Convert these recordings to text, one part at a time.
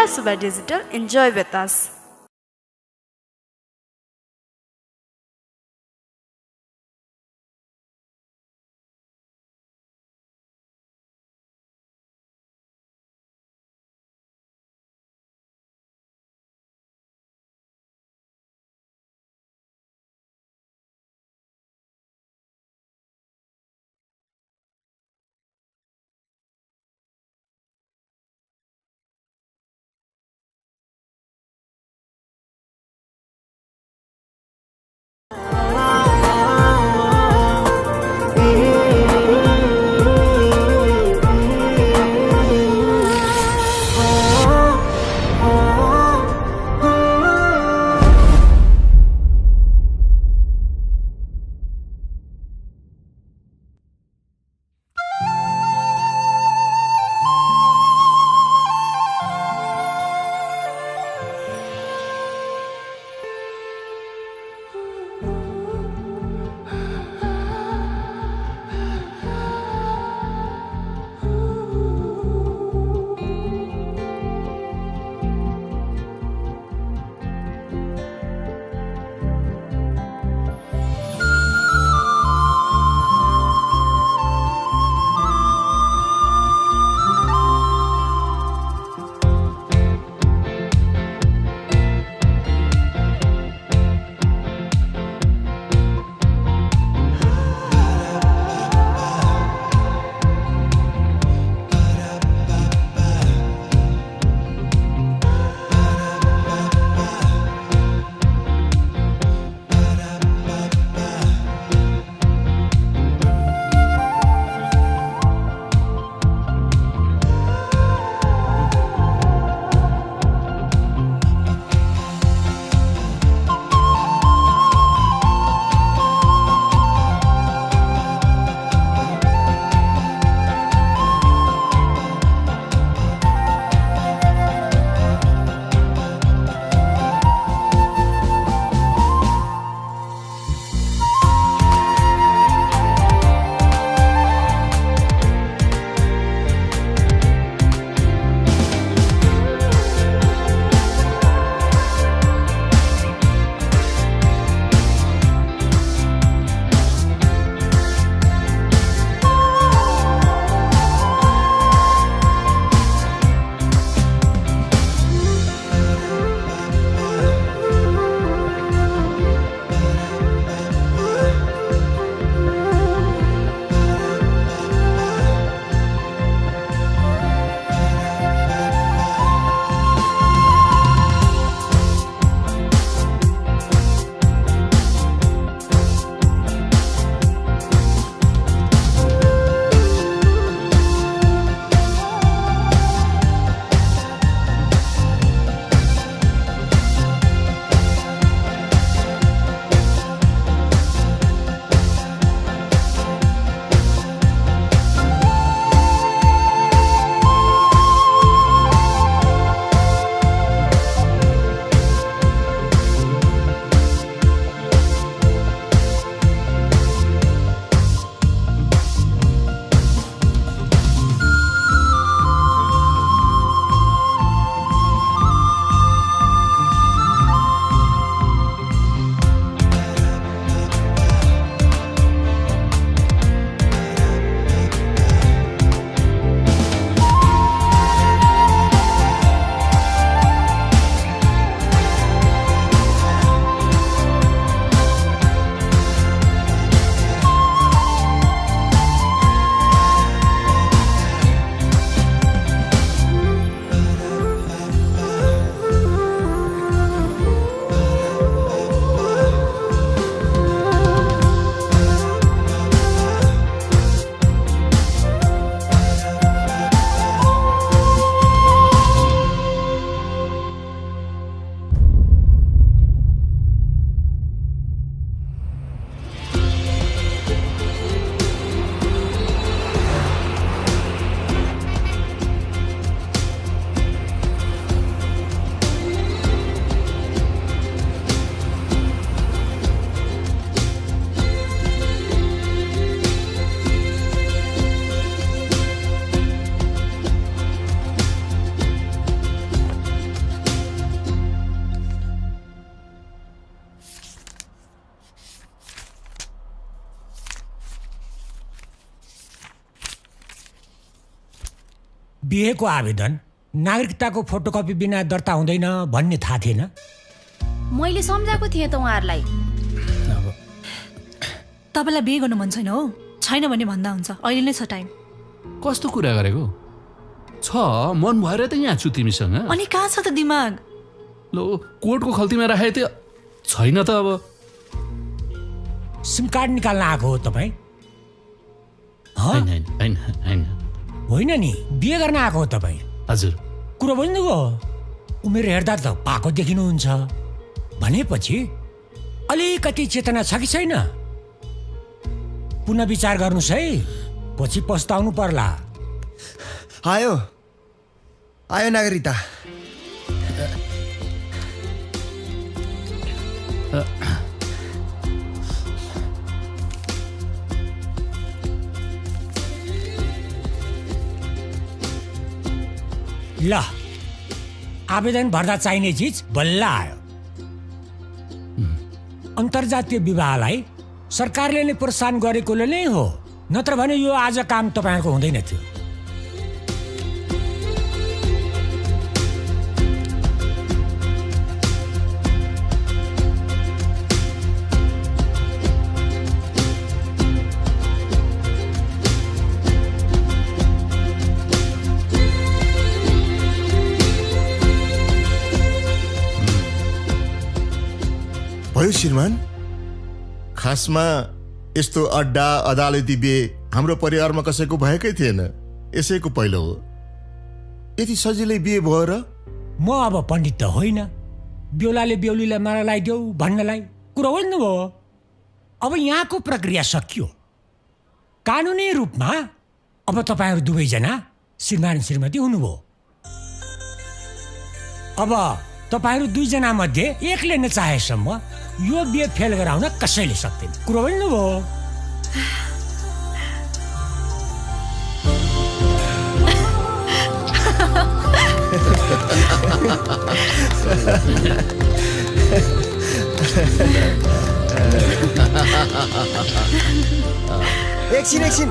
Super Digital. Enjoy with us. बिहेको आवेदन नागरिकताको photocopy बिना दर्ता हुँदैन भन्ने थाहा थिएन। मैले सम्झाएको थिएँ त उहाँहरूलाई। तपाईँलाई बिहे गर्नु मन छैन हो? छैन भने भन्दा हुन्छ, अहिले नै छ टाइम। कस्तो कुरा गरेको छ? मन भएर त यहाँ छु तिमीसँग। अनि कहाँ छ त दिमाग? लो कोर्टको खल्तीमा राखे त छैन त। अब सिम कार्ड निकाल्न आएको हो तपाईँ? होइन नि, बिहे गर्न आएको हो तपाईँ? हजुर। कुरो बुझ्नुभयो? उमेर हेर्दा त पाएको देखिनुहुन्छ भनेपछि अलिकति चेतना छ कि छैन? पुनः विचार गर्नुहोस् है, पछि पस्ताउनु पर्ला। आयो नागरिकता। ल, आवेदन भर्दा चाहिने चिज बल्ल आयो। अन्तर्जातीय विवाहलाई सरकारले नै प्रोत्साहन गरेकोले नै हो, नत्र भने यो आज काम तपाईँको हुँदैन थियो। भयो श्रीमान, खासमा यस्तो अड्डा अदालती बिहे हाम्रो परिवारमा कसैको भएकै थिएन, यसैको पहिलो हो। यति सजिलै बिहे भयो र? म अब पण्डित त होइन, बेहुलाले बेहुलीलाई माला लगाइदेऊ भन्नलाई कुरो बुझ्नुभयो? अब यहाँको प्रक्रिया सकियो। कानुनी रूपमा अब तपाईँहरू दुवैजना श्रीमान श्रीमती हुनुभयो। अब तपाईँहरू दुईजना मध्ये एकले नचाहेसम्म यो बिहे फेल गराउन कसैले सक्दैन। कुरो बुझ्नुभयो? एकछिन,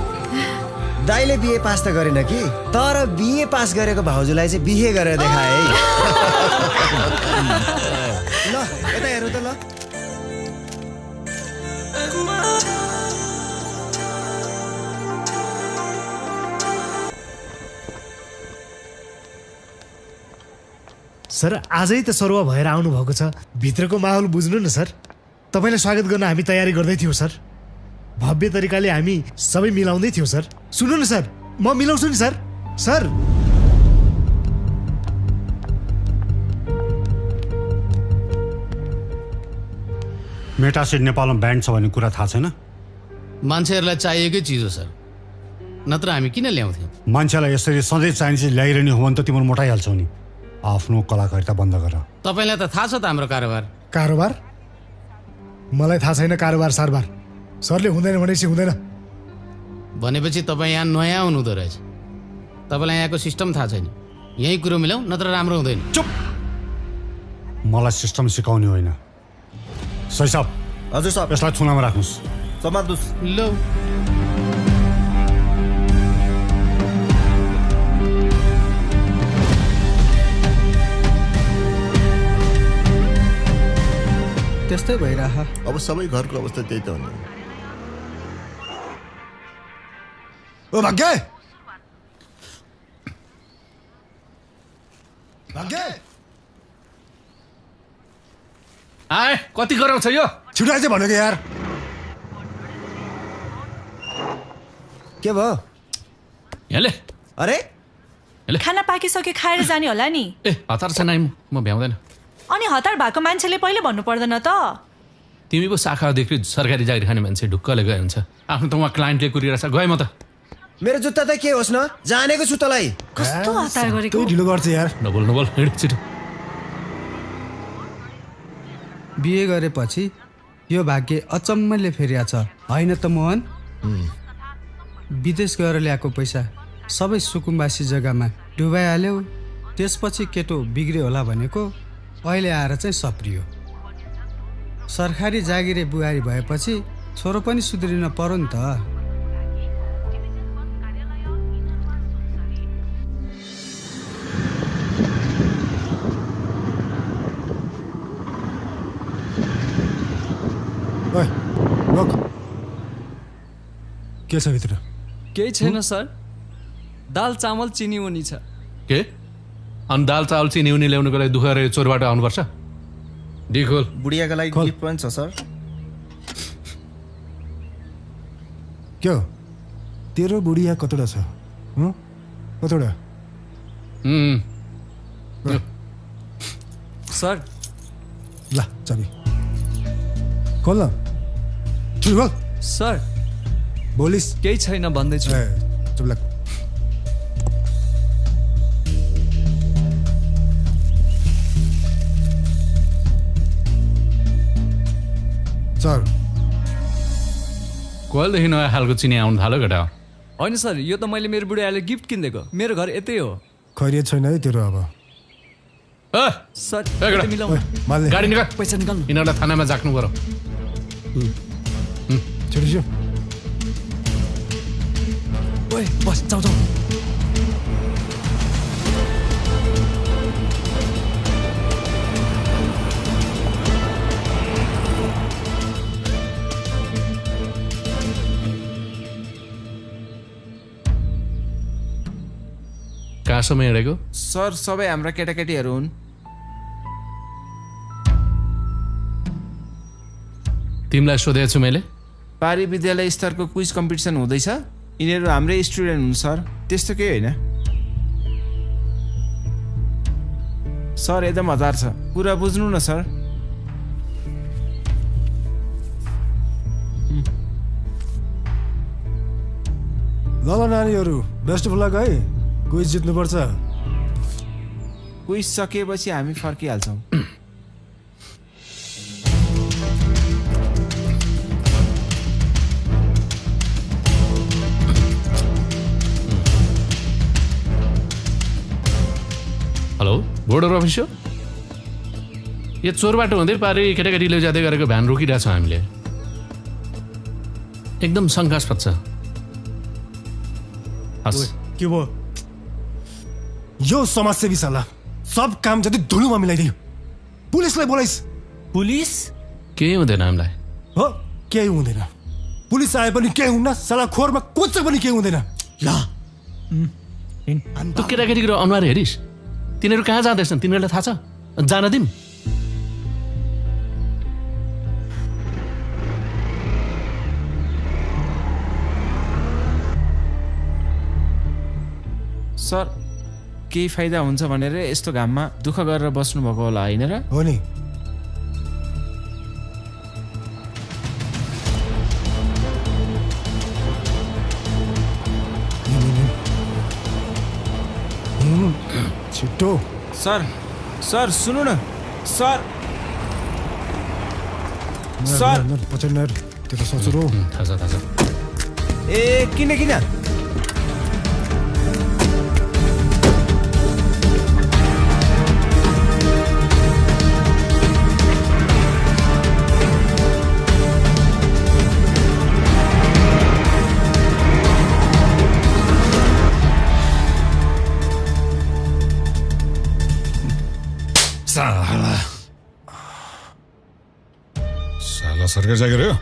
दाइले बिए पास त गरेन कि, तर बिए पास गरेको भाउजूलाई चाहिँ बिहे गरेर देखाए है। ल यता हेरौँ त। ल सर, आजै त सरुवा भएर आउनुभएको छ। भित्रको माहौल बुझ्नु न सर। तपाईँलाई स्वागत गर्न हामी तयारी गर्दै थियौँ सर। भव्य तरिकाले हामी सबै मिलाउँदै थियौँ सर। सुन्नु न सर, म मिलाउँछु नि सर। सर मेटासिड नेपालमा ब्यान्ड छ भन्ने कुरा थाहा छैन? मान्छेहरूलाई चाहिएकै चिज हो सर, नत्र हामी किन ल्याउँथ्यौँ? मान्छेलाई यसरी सधैँ चाहिने चिज ल्याइरहने हो भने त तिम्रो मोटाइहाल्छौ नि। आफ्नो कलाकारिता बन्द गर। तपाईँलाई त थाहा छ त हाम्रो कारोबार। कारोबार? मलाई थाहा छैन कारोबार सारबार। सरले हुँदैन भनेपछि हुँदैन। भनेपछि तपाईँ यहाँ नयाँ हुनुहुँदो रहेछ। तपाईँलाई यहाँको सिस्टम थाहा छैन। यही कुरो मिलाउँ नत्र राम्रो हुँदैन। चुप! मलाई सिस्टम सिकाउने होइन। सही साहब। हजुर साहब। यसलाई थुनामा राख्नुहोस्। समात्नुहोस्। ल त्यस्तै भइरह। अब सबै घरको अवस्था त्यही त हो नि। ओ भाग्य, भाग्य आए, कति गरम छ यो? छिटो चाहिँ भनेको यार। के भयो? यहाँले अरे खाना पाकिसक्यो, खाएर जाने होला नि। ए हतार छ नाइ, म भ्याउँदैन। अनि हतार भएको मान्छेले पहिले भन्नु पर्दैन त? तिमी पो शाखादेखि सरकारी जागिर खाने मान्छे ढुक्कले गए हुन्छ। आफ्नो त उहाँ क्लाइन्टले कुरिरहेछ, गएँ म त। मेरो जुत्ता त के होस् न, जानेको छु तँलाई। कस्तो हतार गरेको? तँ ढिलो गर्छ यार। नबोल हिँड छिटो। बिहे गरेपछि यो भाग्य अचम्मले फेरिया छ होइन त मोहन? विदेश गएर ल्याएको पैसा सबै सुकुम्बासी जग्गामा डुबाइहाल्यो। त्यसपछि केटो बिग्रियो होला भनेको अहिले आएर चाहिँ सप्रियो। सरकारी जागिरे बुहारी भएपछि छोरो पनि सुध्रिन पर्यो नि त। के छ भित्र? केही छैन सर, दाल चामल चिनी उनी छ। के? अनि दाल चावल चिनी उनी ल्याउनुको लागि दुःख गरेर चोरबाट आउनुपर्छ? डिखोल। बुढियाको लागि गिफ्ट पनि छ सर। के हो तेरो बुढिया कतोडा छ? कतोडा? सर ल चाबी खोल न। ठिक हो सर। बोलिस? केही छैन भन्दैछु। चुप लाग। सर कहिलेदेखि नयाँ खालको चिनी आउनु थाल्यो केटा? होइन सर, यो त मैले मेरो बुढियाले गिफ्ट किनिदिएको। मेरो घर यतै हो। खैरियत छैन है तेरो अब? सर माल्ने गाडी निकाल, पैसा निकाल्नु। यिनीहरूलाई थानामा जाक्नु पर्यो। छिटो ओए बस जाऊ जाऊ। कहाँसम्म हिँडेको? सर सबै हाम्रा केटाकेटीहरू हुन्। तिमीलाई सोधेको छु मैले? पारी विद्यालय स्तरको क्विज कम्पिटिसन हुँदैछ, यिनीहरू हाम्रै स्टुडेन्ट हुन् सर। त्यस्तो केही होइन सर, एकदम हतार छ। कुरा बुझ्नु न सर। ल नानीहरू बेस्ट अफ लक है। क्विज जित्नुपर्छ। क्विज सकिएपछि हामी फर्किहाल्छौँ। हेलो बोर्डर अफिस हो? यो चोरबाट हुँदै पारि केटाकेटीले जाँदै गरेको भ्यान रोकिरहेको छ हामीले। एकदम शङ्कास्पद छ। के भयो? यो समाजसेवी साला सब काम जति धुलोमा मिलाइदियो। पुलिसलाई बोलाइस। पुलिस? केही हुँदैन हामीलाई। हो केही हुँदैन। पुलिस आए पनि केही हुन्न। साला खोरमा कोच्च पनि केही हुँदैन। ल तँ केटाकेटीको अनुहार हेरिस्? तिनीहरू कहाँ जाँदैछन् तिनीहरूलाई थाहा छ? जान दिउँ? सर केही फाइदा हुन्छ भनेर यस्तो घाममा दुःख गरेर बस्नुभएको होला होइन र? हो नि। छिटो। सर सर सुन्नु न सर। सर पछाडि नहेर, त्यो त ससुर हो। थाहा छ थाहा छ। ए किन किन? साला सरकारी जागिर हो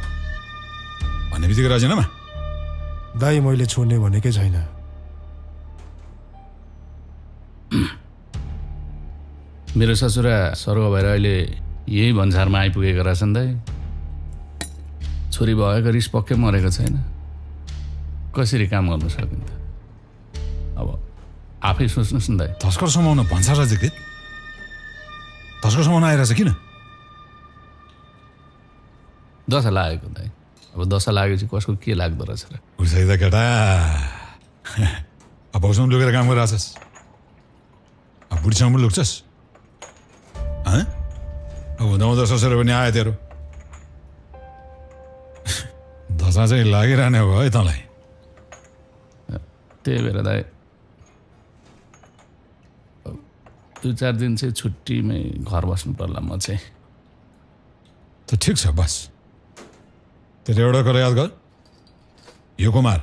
भन्ने बित्तिकै राजीनामा? दाइ मैले छोड्ने भनेकै छैन। मेरो ससुरा सर्व भएर अहिले यही भन्सारमा आइपुगेको रहेछन् दाइ। छोरी भएको रिस पक्कै मरेको छैन। कसरी काम गर्नु सकिन्छ? अब आफै सोच्नुहोस् न दाइ। तस्कर समाउन भन्सार राज्य के? तस्कर समाउन आइरहेछ किन? दशा लागेको दाइ। अब दशा लागेपछि कसको के लाग्दो रहेछ र? उर्साइ त केटा अब भाउसँग लुकेर काम गरिरहेछस्। अब बुढीसँग पनि लुक्छस्? अब हुँदा सोचेर पनि आयो तेरो दशा चाहिँ लागिरहने हो है तँलाई। त्यही भएर दाइ 2-4 दिन चाहिँ छुट्टीमै घर बस्नु पर्ला म चाहिँ। त ठिक छ बस। तेरो एउटा कुरा याद गर, यो कुमार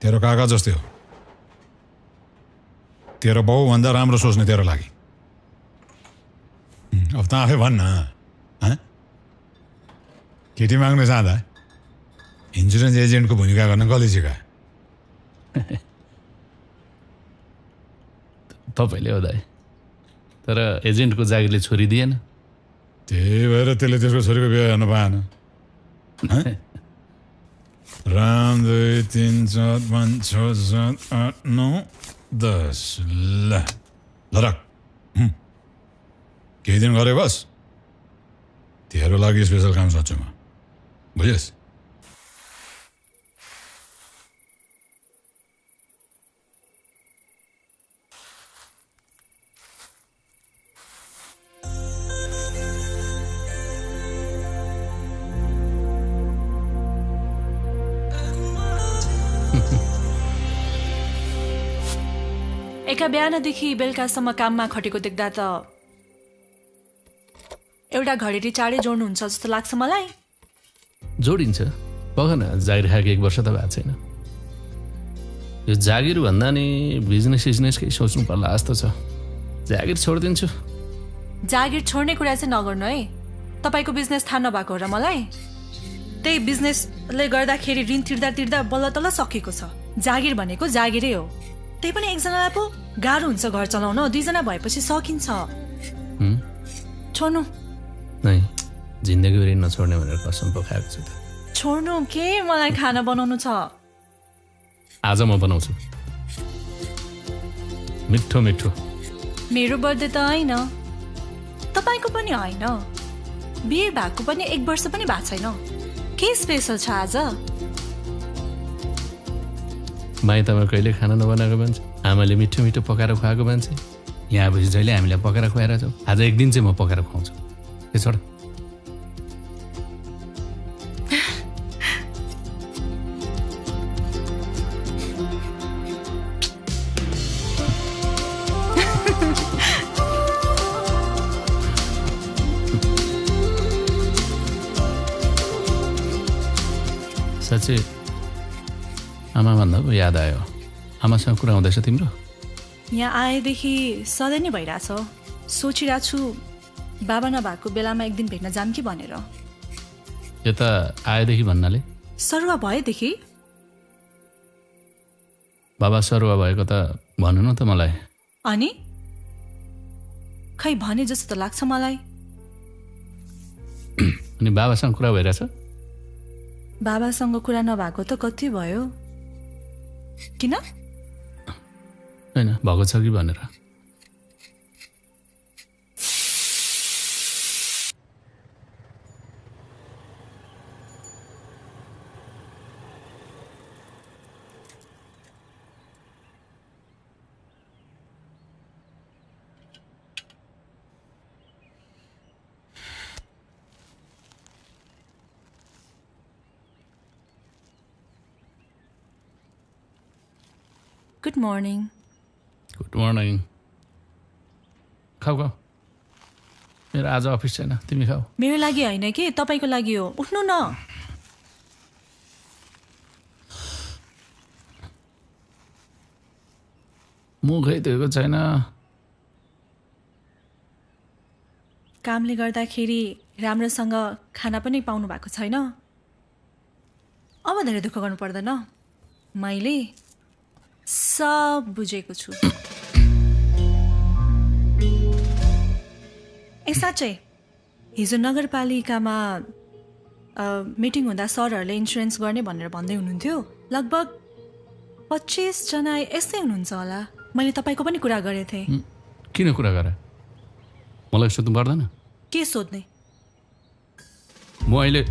तेरो काका जस्तै हो। तेरो बाउभन्दा राम्रो सोच्ने तेरो लागि। अब त आफै भन्न केटी माग्न जाँदा इन्सुरेन्स एजेन्टको भूमिका गर्न कसले सिकायो? तपाईँले हो दाइ, तर एजेन्टको जागिरले छोरी दिएन। त्यही भएर त्यसले त्यसको छोरीको बिहा गर्न पाएन। राम 2 3 4 5 6 7 8 9 10 ल राख। केही दिन गरे बस, तेरो लागि स्पेसल काम सोच्छु म, बुझेस्? एका बिहानदेखि बेलुकासम्म काममा खटेको देख्दा त एउटा घडेरी चाँडै जोड्नुहुन्छ जस्तो लाग्छ मलाई। जोडिन्छ बगन, जागिर खाएको 1 वर्ष त भएको छैन। यो जागिर भन्दा नि बिजनेसकै सोच्नु पर्ला जस्तो छ। जागिर छोडिदिन्छु। जागिर छोड्ने कुरा चाहिँ नगर्नु है। तपाईँको बिजनेस थाहा नभएको हो र मलाई? त्यही बिजनेसले गर्दाखेरि ऋण तिर्दा बल्ल तल्ल सकेको छ। जागिर भनेको जागिरै हो। त्यही पनि एकजनालाई पो गाह्रो हुन्छ घर चलाउन, 2 जना भएपछि सकिन्छ। छोड्नु नै, जिन्दगीभरि नछोड्ने भनेर कसम पकाएको छु। छोड्नु के, मलाई खाना बनाउनु छ। आज म बनाउँछु मिठो मिठो। मेरो बर्थडे त होइन, तपाईँको पनि होइन, बिहे भएको पनि 1 वर्ष पनि भएको छैन। के स्पेसल छ आज? माइतमा कहिले खाना नबनाएको मान्छे, आमाले मिठो मिठो पकाएर खुवाएको मान्छे, यहाँ आएपछि जहिले हामीलाई पकाएर खुवाएर जाऊ। आज एक दिन चाहिँ म पकाएर खुवाउँछु। ए छोड। साँच्चै आमा भन्दा पो याद आयो। आमासँग कुरा हुँदैछ तिम्रो? यहाँ आएदेखि सधैँ नै भइरहेछ। सोचिरहेको छु बाबा नभएको बेलामा एक दिन भेट्न जाम कि भनेर। यता आएदेखि भन्नाले? सरुवा भएदेखि। बाबा सरुवा भएको त भन्नु न त मलाई। अनि खै भने जस्तो त लाग्छ मलाई। अनि बाबासँग कुरा भइरहेछ? बाबासँग कुरा नभएको त कति भयो। किन? हैन, भएको छ कि भनेर। Good morning. Good morning. खाऊ खाऊ, मेरो आज अफिस छैन, तिमी खाऊ। मेरो लागि होइन कि तपाईँको लागि हो, उठ्नु न। मुखै धोएको छैन। कामले गर्दाखेरि राम्रोसँग खाना पनि पाउनु भएको छैन। अब धेरै दुःख गर्नु पर्दैन, मैले सब बुझेको छु। ए साँच्चै, हिजो नगरपालिकामा मिटिङ हुँदा सरहरूले इन्सुरेन्स गर्ने भनेर भन्दै हुनुहुन्थ्यो। लगभग 25 जना यस्तै हुनुहुन्छ होला। मैले तपाईँको पनि कुरा गरेको थिएँ। किन कुरा गरे? मलाई सोध्नु पर्दैन? के सोध्ने? म अहिले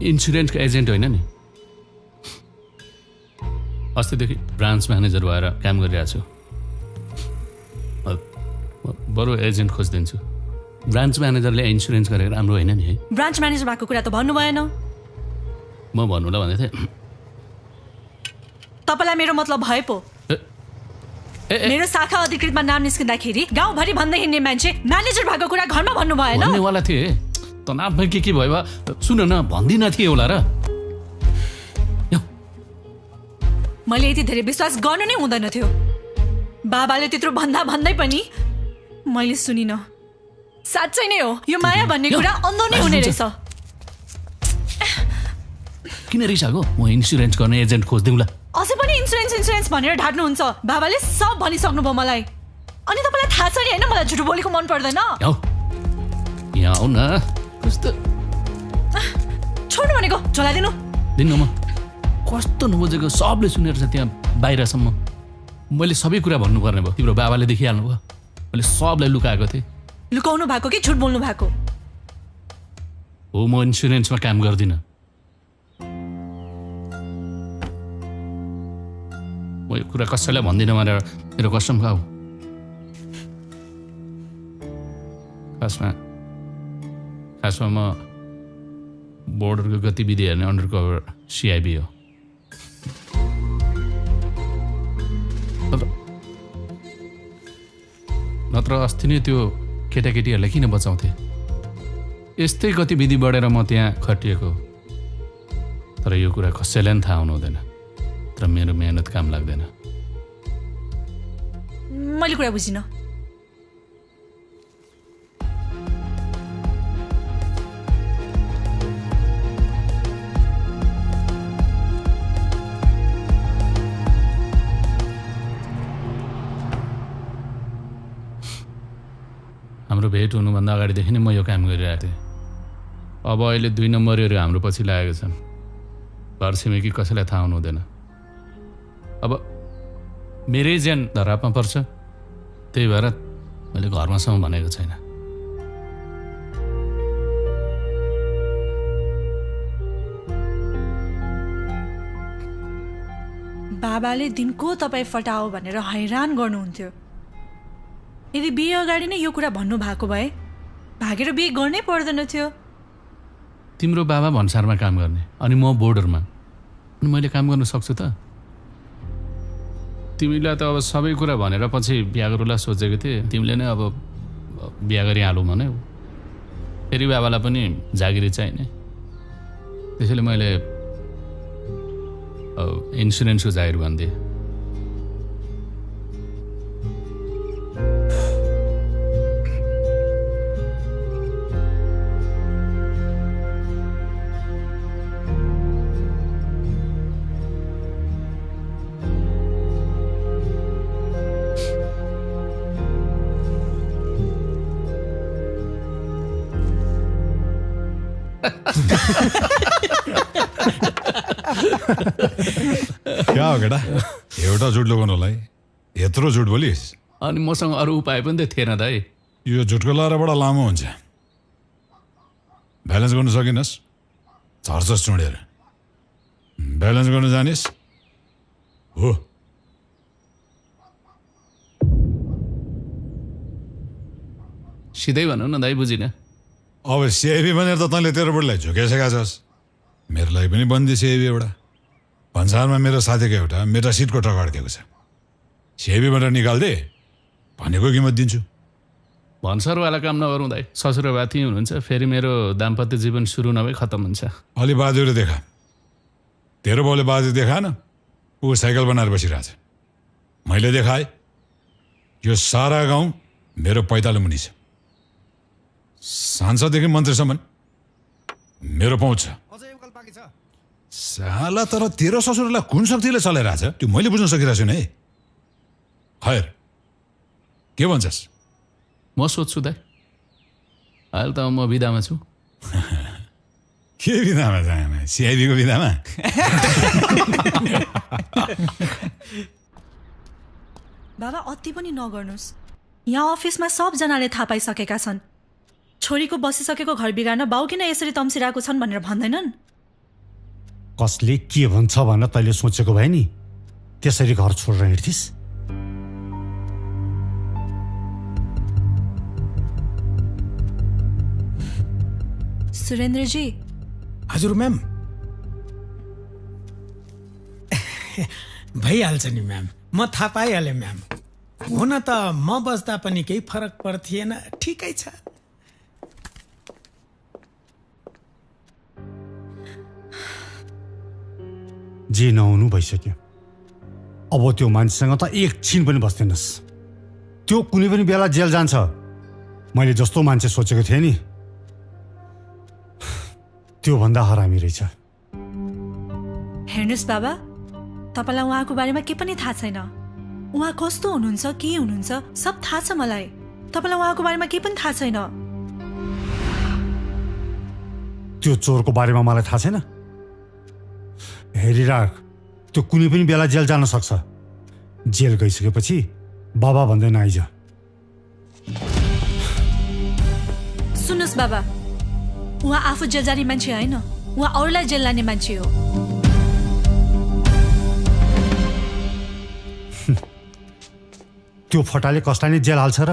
इन्सुरेन्सको एजेन्ट होइन नि, अस्तिदेखि ब्रान्च म्यानेजर भएर काम गरिरहेको छु। बरु एजेन्ट खोजिदिन्छु। ब्रान्च म्यानेजरले इन्सुरेन्स गरेर राम्रो होइन नि है? ब्रान्च म्यानेजर भएको कुरा त भन्नु भएन। म भन्नुलाई भन्दै थिएँ। तपाईँलाई मेरो मतलब भए पो? मेरो शाखा अधिकृतमा नाम निस्किँदाखेरि गाउँभरि भन्दै हिँड्ने मान्छे म्यानेजर भएको कुरा घरमा भन्नु भएन? भन्नेवाला थिए, तनावमा के भयो? सुन न, भन्दिन थिए होला र। मैले यति धेरै विश्वास गर्नु नै हुँदैन थियो। बाबाले त्यत्रो भन्दै पनि मैले सुनिन। साँच्चै नै हो, यो माया भन्ने कुरा अन्धो नै हुने रहेछ। किन रिसाएको? म इन्सुरेन्स गर्ने एजेन्ट खोजिदिउँला। अझै पनि इन्सुरेन्स भनेर ढाट्नुहुन्छ। बाबाले सब भनिसक्नुभयो मलाई। अनि तपाईँलाई थाहा छ नि होइन मलाई झुटो बोलेको मन पर्दैन। यहाँ आऊ न। कस्तो छोड्नु भनेको झोलाइदिनु। दिनु म कस्तो नबुझेको सबले सुनेर छ त्यहाँ बाहिरसम्म। मैले सबै कुरा भन्नुपर्ने भयो। तिम्रो बाबाले देखिहाल्नु भयो। मैले सबलाई लुकाएको थिएँ। लुकाउनु भएको कि झुट बोल्नु भएको? हो, म इन्सुरेन्समा काम गर्दिनँ। म यो कुरा कसैलाई भन्दिनँ भनेर मेरो कसम खाऊ। खासमा म बोर्डरको गतिविधि हेर्ने अन्डरकभर सिआइबी हो। नत्र अस्ति नै त्यो केटाकेटीहरूलाई किन बचाउँथे? यस्तै गतिविधि बढेर म त्यहाँ खटिएको। तर यो कुरा कसैलाई पनि थाहा हुनु हुँदैन। तर मेरो मेहनत काम लाग्दैन। मैले कुरा बुझिनँ। हाम्रो भेट हुनुभन्दा अगाडिदेखि नै म यो काम गरिरहेको थिएँ। अब अहिले 2 नम्बरहरू हाम्रो पछि लागेको छन्। घर छिमेकी कसैलाई थाहा हुनु हुँदैन। अब मेरै ज्यान धरापमा पर्छ। त्यही भएर मैले घरमासम्म भनेको छैन। बाबाले दिनको तपाईँ फटाओ भनेर हैरान गर्नुहुन्थ्यो। यदि बिहे अगाडि नै यो कुरा भन्नु भएको भए भागेर बिहे गर्नै पर्दैन थियो। तिम्रो बाबा भन्सारमा काम गर्ने अनि म बोर्डरमा, अनि मैले काम गर्न सक्छु त? तिमीलाई त अब सबै कुरा भनेर पछि बिहा गरौँला सोचेको थिएँ। तिमीले नै अब बिहा गरिहालौँ भन्यौ। फेरि बाबालाई पनि जागिरी चाहिने। त्यसैले मैले इन्सुरेन्सको जागिर भनिदिएँ। क्या हो केटा, एउटा झुट लुकाउनुलाई यत्रो झुट बोलिस्? अनि मसँग अरू उपाय पनि त थिएन दाइ। यो झुटको लहरा बडा लामो हुन्छ। ब्यालेन्स गर्नु सकिनस् झर्छस् चुडेर। ब्यालेन्स गर्नु जानिस् हो? सिधै भनौ न दाइ, बुझिन। अब सिआइबी भनेर त तैँले तेरो बुढीलाई झुकाइसकेका छस्। मेरो लागि पनि बन्दी सिआइबी एउटा। भन्सारमा मेरो साथीको एउटा मेटा सिटको टक अड्केको छ। सिआइबीबाट निकाल्दे भनेको कीमत दिन्छु। भन्सारवाला काम नगरौँ दाइ। ससुराबा त्यहीँ हुनुहुन्छ। फेरि मेरो दाम्पत्य जीवन सुरु नभई खत्तम हुन्छ। अलि बाजेले देखा। तेरो बाउले बाजे देखाएन? ऊ साइकल बनाएर बसिरहेछ। मैले देखाएँ। यो सारा गाउँ मेरो पैतालो मुनि छ। सांसददेखि मन्त्रीसम्म मेरो पहुँच छ। साला तर तेरो ससुरलाई कुन शक्तिले चलाइरहेछ त्यो मैले बुझ्न सकिरहेको छु नि। खैर के भन्छस्? म सोध्छु दाइ। अहिले त म बिदामा छु। के बिदामा जाने? सिआइबीको बिदामा? बाबा अति पनि नगर्नुहोस्। यहाँ अफिसमा सबजनाले थाहा पाइसकेका छन्। छोरीको बसिसकेको घर बिगार्न बाउ किन यसरी तम्सिरहेको छन् भनेर भन्दैनन्? कसले के भन्छ भनेर तैँले सोचेको भए नि त्यसरी घर छोडेर हिँड्थिस्? सुरेन्द्रजी। हजुर म्याम। भइहाल्छ नि म्याम, म थाहा पाइहालेँ म्याम। हुन त म बस्दा पनि केही फरक पर्थिएन। ठिकै छ। जे नहुनु भइसक्यो। अब त्यो मान्छेसँग त एकछिन पनि बस्दैनस्। त्यो कुनै पनि बेला जेल जान्छ। मैले जस्तो मान्छे सोचेको थिएँ नि त्योभन्दा हरामी रहेछ। हेर्नुहोस् बाबा, तपाईँलाई उहाँको बारेमा के पनि थाहा छैन। उहाँ कस्तो हुनुहुन्छ, के हुनुहुन्छ सब थाहा छ मलाई। तपाईँलाई उहाँको बारेमा के पनि थाहा छैन। त्यो चोरको बारेमा मलाई थाहा छैन। हेरिराख, त्यो कुनै पनि बेला जेल जान सक्छ। जेल गइसकेपछि बाबा भन्दैन आइज। सुन्नुहोस् बाबा, उहाँ आफू जेल जाने मान्छे होइन, उहाँ अरूलाई जेल लाने मान्छे हो। त्यो फटाले कसलाई नै जेल हाल्छ र?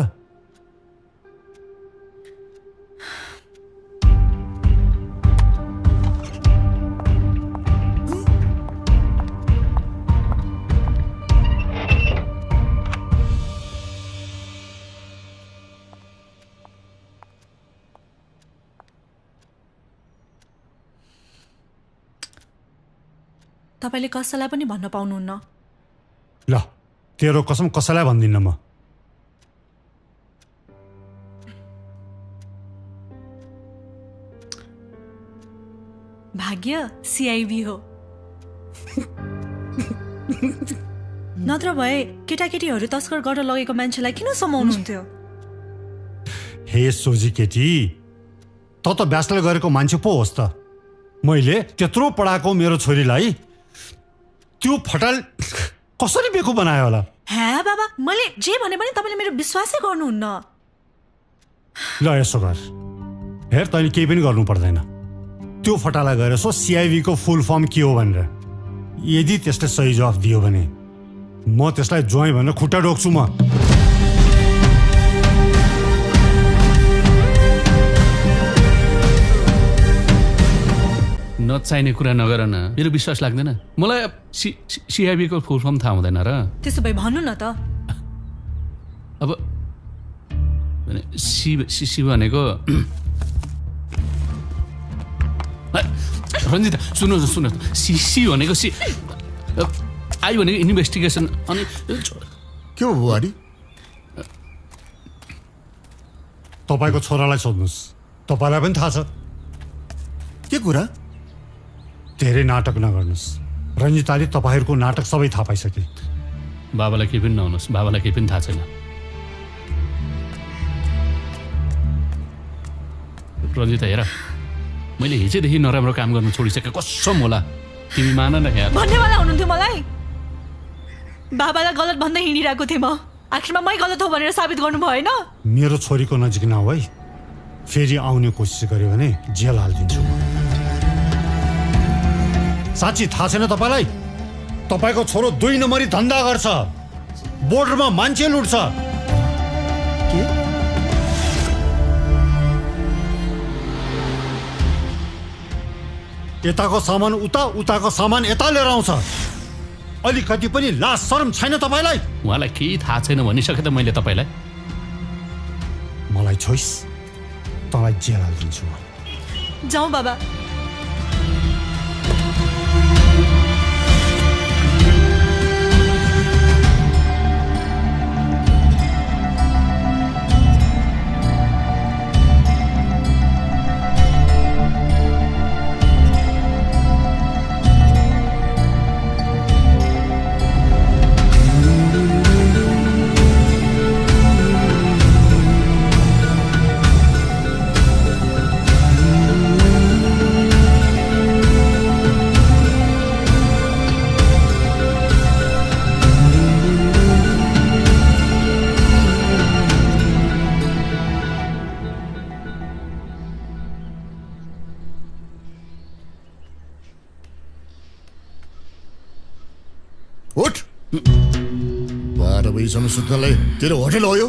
तपाईँले कसैलाई पनि भन्न पाउनुहुन्न। ल, तेरो कसम कसैलाई भन्दिनँ म। भाग्य सिआइबी हो। नत्र भए केटाकेटीहरू तस्कर गरेर लगेको मान्छेलाई किन समाउनुहुन्थ्यो? हे सोझी केटी, त ब्याचलर गरेको मान्छे पो होस् त। मैले त्यत्रो पढाएको मेरो छोरीलाई त्यो फटाल कसरी बेकु बनायो होला? हाँ बाबा, मैले जे भने पनि तपाईँले मेरो विश्वासै गर्नुहुन्न। ल यसो गर, हेर तैँले केही पनि गर्नु पर्दैन। त्यो फटालाई गएर सो सिआइबीको फुल फर्म के हो भनेर। यदि त्यसले सही जवाफ दियो भने म त्यसलाई ज्वाइँ भनेर खुट्टा रोक्छु म। नचाहिने कुरा नगर न, मेरो विश्वास लाग्दैन। मलाई सिआइबीको फुल फर्म थाहा हुँदैन र। त्यसो भए भन्नु न त। अब सी भनेको रञ्जिता सुन्नु सी भनेको आई भनेको इन्भेस्टिगेसन। अनि के हो बुहारी? तपाईँको छोरालाई सोध्नुहोस्, तपाईँलाई पनि थाहा छ। के कुरा? धेरै नाटक नगर्नुहोस्। रञ्जिताले तपाईँहरूको नाटक सबै थाहा पाइसके। बाबालाई केही पनि नहुनुहोस्, बाबालाई केही पनि थाहा छैन। रञ्जिता हेर, मैले हिजोदेखि नराम्रो काम गर्नु छोडिसकेँ, कसम होला। तिमी मान न यार। भन्नेवाला हुनुहुन्थ्यो मलाई। बाबालाई गलत भन्दै हिँडिरहेको थिएँ म। आखिरमा मै गलत हो भनेर साबित गर्नु भएन। मेरो छोरीको नजिक नआऊ है। फेरि आउने कोसिस गर्यो भने जेल हालिदिन्छु। साँच्ची थाहा छैन तपाईँलाई? तपाईँको छोरो 2 नम्बरी धन्दा गर्छ, बोर्डरमा मान्छे लुट्छ। के? यताको सामान उता, उताको सामान यता लिएर आउँछ। अलिकति पनि लाज शरम छैन तपाईँलाई? उहाँलाई केही थाहा छैन भनिसके त मैले तपाईँलाई। मलाई छोइस, तँलाई जेल हालिदिन्छु। जाउँ बाबा। उठ, 12 बजीसम्म सुत्नलाई तेरो होटल हो यो?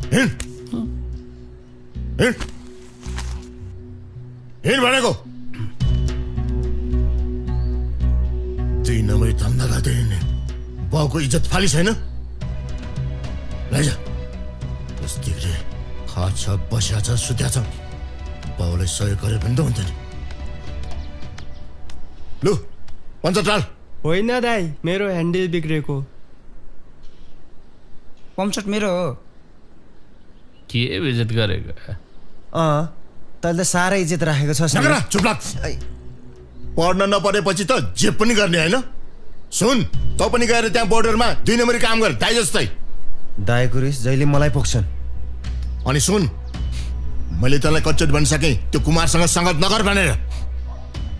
हिँड हिँड हिँड भनेको। 3 नम्बरी धन्दा गर्दै हिँड्ने बाउको इज्जत फाली छैन? लैजा, बस्तीले खा छ, बस्या छ, सुत्या छ। बाउलाई सहयोग गरे पनि त हुन्छ नि। लु पञ्चर टाल। होइन दाइ, मेरो ह्यान्डल बिग्रेको। पम्पसेट मेरो हो। के इज्जत गरेको? तैँले त साह्रै इज्जत राखेको छस्। चुप लाग। पढ्न नपरेपछि त जे पनि गर्ने होइन। सुन, तँ पनि गएर त्यहाँ बोर्डरमा 2 नम्बरी काम गर दाइ जस्तै। दाइको रिस जहिले मलाई पोख्छन्। अनि सुन, मैले तँलाई कच्चोट भनिसकेँ त्यो कुमारसँग सङ्गत नगर भनेर।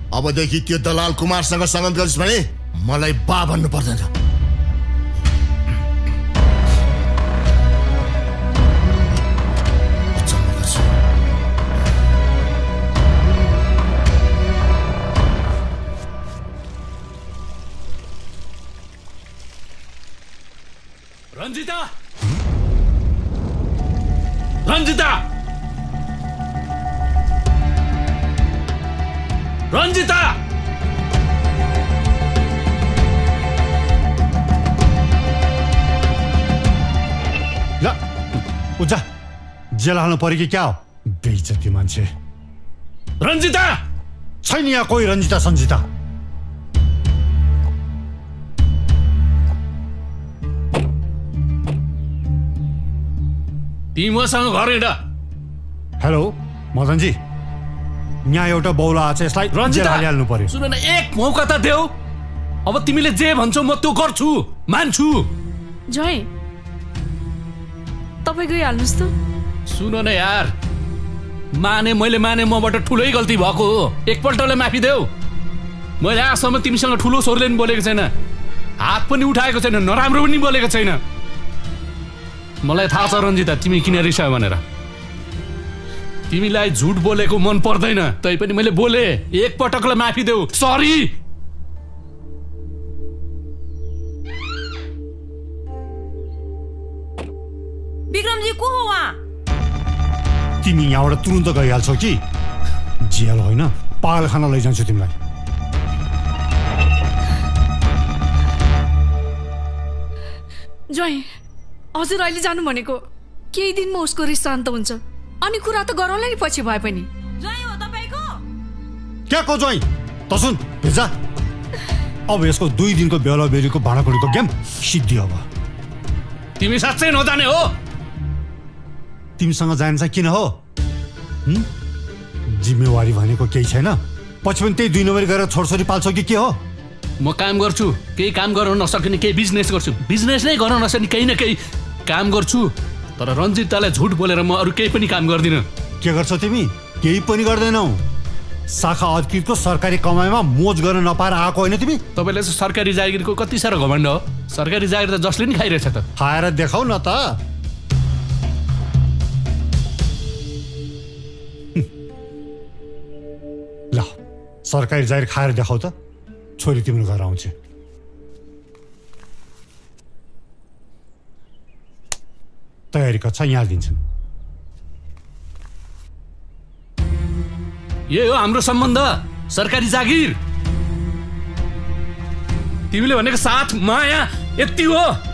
अबदेखि त्यो दलाल कुमारसँग सङ्गत गरिस् भने मलाई बा भन्नु पर्दैन। रञ्जिता! रञ्जिता! रञ्जिता! ल उजा जेल हाल्नु पर्यो कि क्या हो? बेइज्जती मान्छे। रञ्जिता! छैन यहाँ कोही रञ्जिता सञ्जिता। तिमी मसँग घर हिँड। हेलो मदनजी, यहाँ एउटा बौला आछ, यसलाई जेल हालिहाल्नु पर्यो। सुन न, एक मौका त देऊ। अब तिमीले जे भन्छौ म त्यो गर्छु, मान्छु। जय तपाईँ गइहाल्नुहोस् त। सुन न यार, मैले माने मबाट ठुलै गल्ती भएको हो। एकपल्टलाई माफी देऊ। मैले आजसम्म तिमीसँग ठुलो स्वरले पनि बोलेको छैन, हात पनि उठाएको छैन, नराम्रो पनि बोलेको छैन। मलाई थाहा छ रञ्जिता तिमी किन रिसायो भनेर। तिमीलाई झुट बोलेको मन पर्दैन, तैपनि मैले बोले। एकपटकलाई माफी देऊ। सरी। विक्रमजी को हो वहाँ? तिमी यहाँबाट तुरुन्त गइहाल्छौ कि जेल होइन पागलखाना लैजान्छु तिमीलाई। जय हजुर अहिले जानु भनेको केही दिनमा उसको रिस शान्त हुन्छ, अनि कुरा त गरौँला नि पछि भए पनि। जय हो तपाईको? क्या को जय? त सुन भेजा, अब यसको 2 दिनको बेला बेलीको भाँडाकुँडीको गेम सिद्धि अब। तिमी साँच्चै नजाने हो? तिमीसँग जान्छ किन हो? जिम्मेवारी भनेको केही छैन। पछि पनि त्यही 2 नम्बरी गरेर छोरछोरी पाल्छौ कि के हो? म काम गर्छु, केही काम गर्न नसक्ने केही बिजनेस गर्छु, बिजनेस नै गर्न नसक्ने केही न केही काम गर्छु। तर रञ्जितालाई झुट बोलेर म अरू केही पनि काम गर्दिनँ। के गर्छौ तिमी? केही पनि गर्दैनौ। शाखा अधिकृतको सरकारी कमाइमा मोज गर्न नपाएर आएको होइन तिमी? तपाईँले सरकारी जागिरको कति साह्रो घमण्ड हो। सरकारी जागिर त जसले नि खाइरहेछ त। खाएर देखाउ न त। ल सरकारी जागिर खाएर देखाउ त। छोरी तिम्रो घर आउँछ। तयारी कक्षा यहाँ दिन्छन्। यही हो हाम्रो सम्बन्ध, सरकारी जागिर। तिमीले भनेको साथ माया यति हो।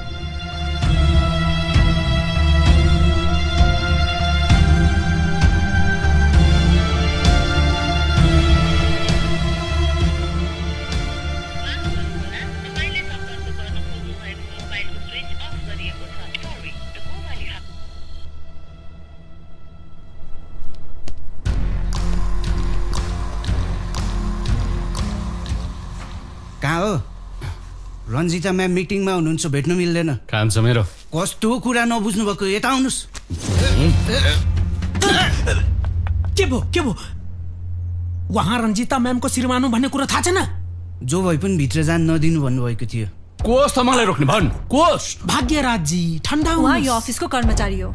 कहाँ हो? रञ्जिता म्याम मिटिङमा हुनुहुन्छ, भेट्नु मिल्दैन। काम छ मेरो। कस्तो कुरा नबुझ्नु भएको, यता आउनुहोस्। के भयो? वहाँ रञ्जिता म्यामको श्रीमानु भन्ने कुरा थाहा छैन? जो भए पनि भित्र जान नदिनु भन्नुभएको थियो। कोस त मलाई रोक्ने भन्। कोस? भाग्यराजजी ठन्डा उहाँ यो अफिसको कर्मचारी हो।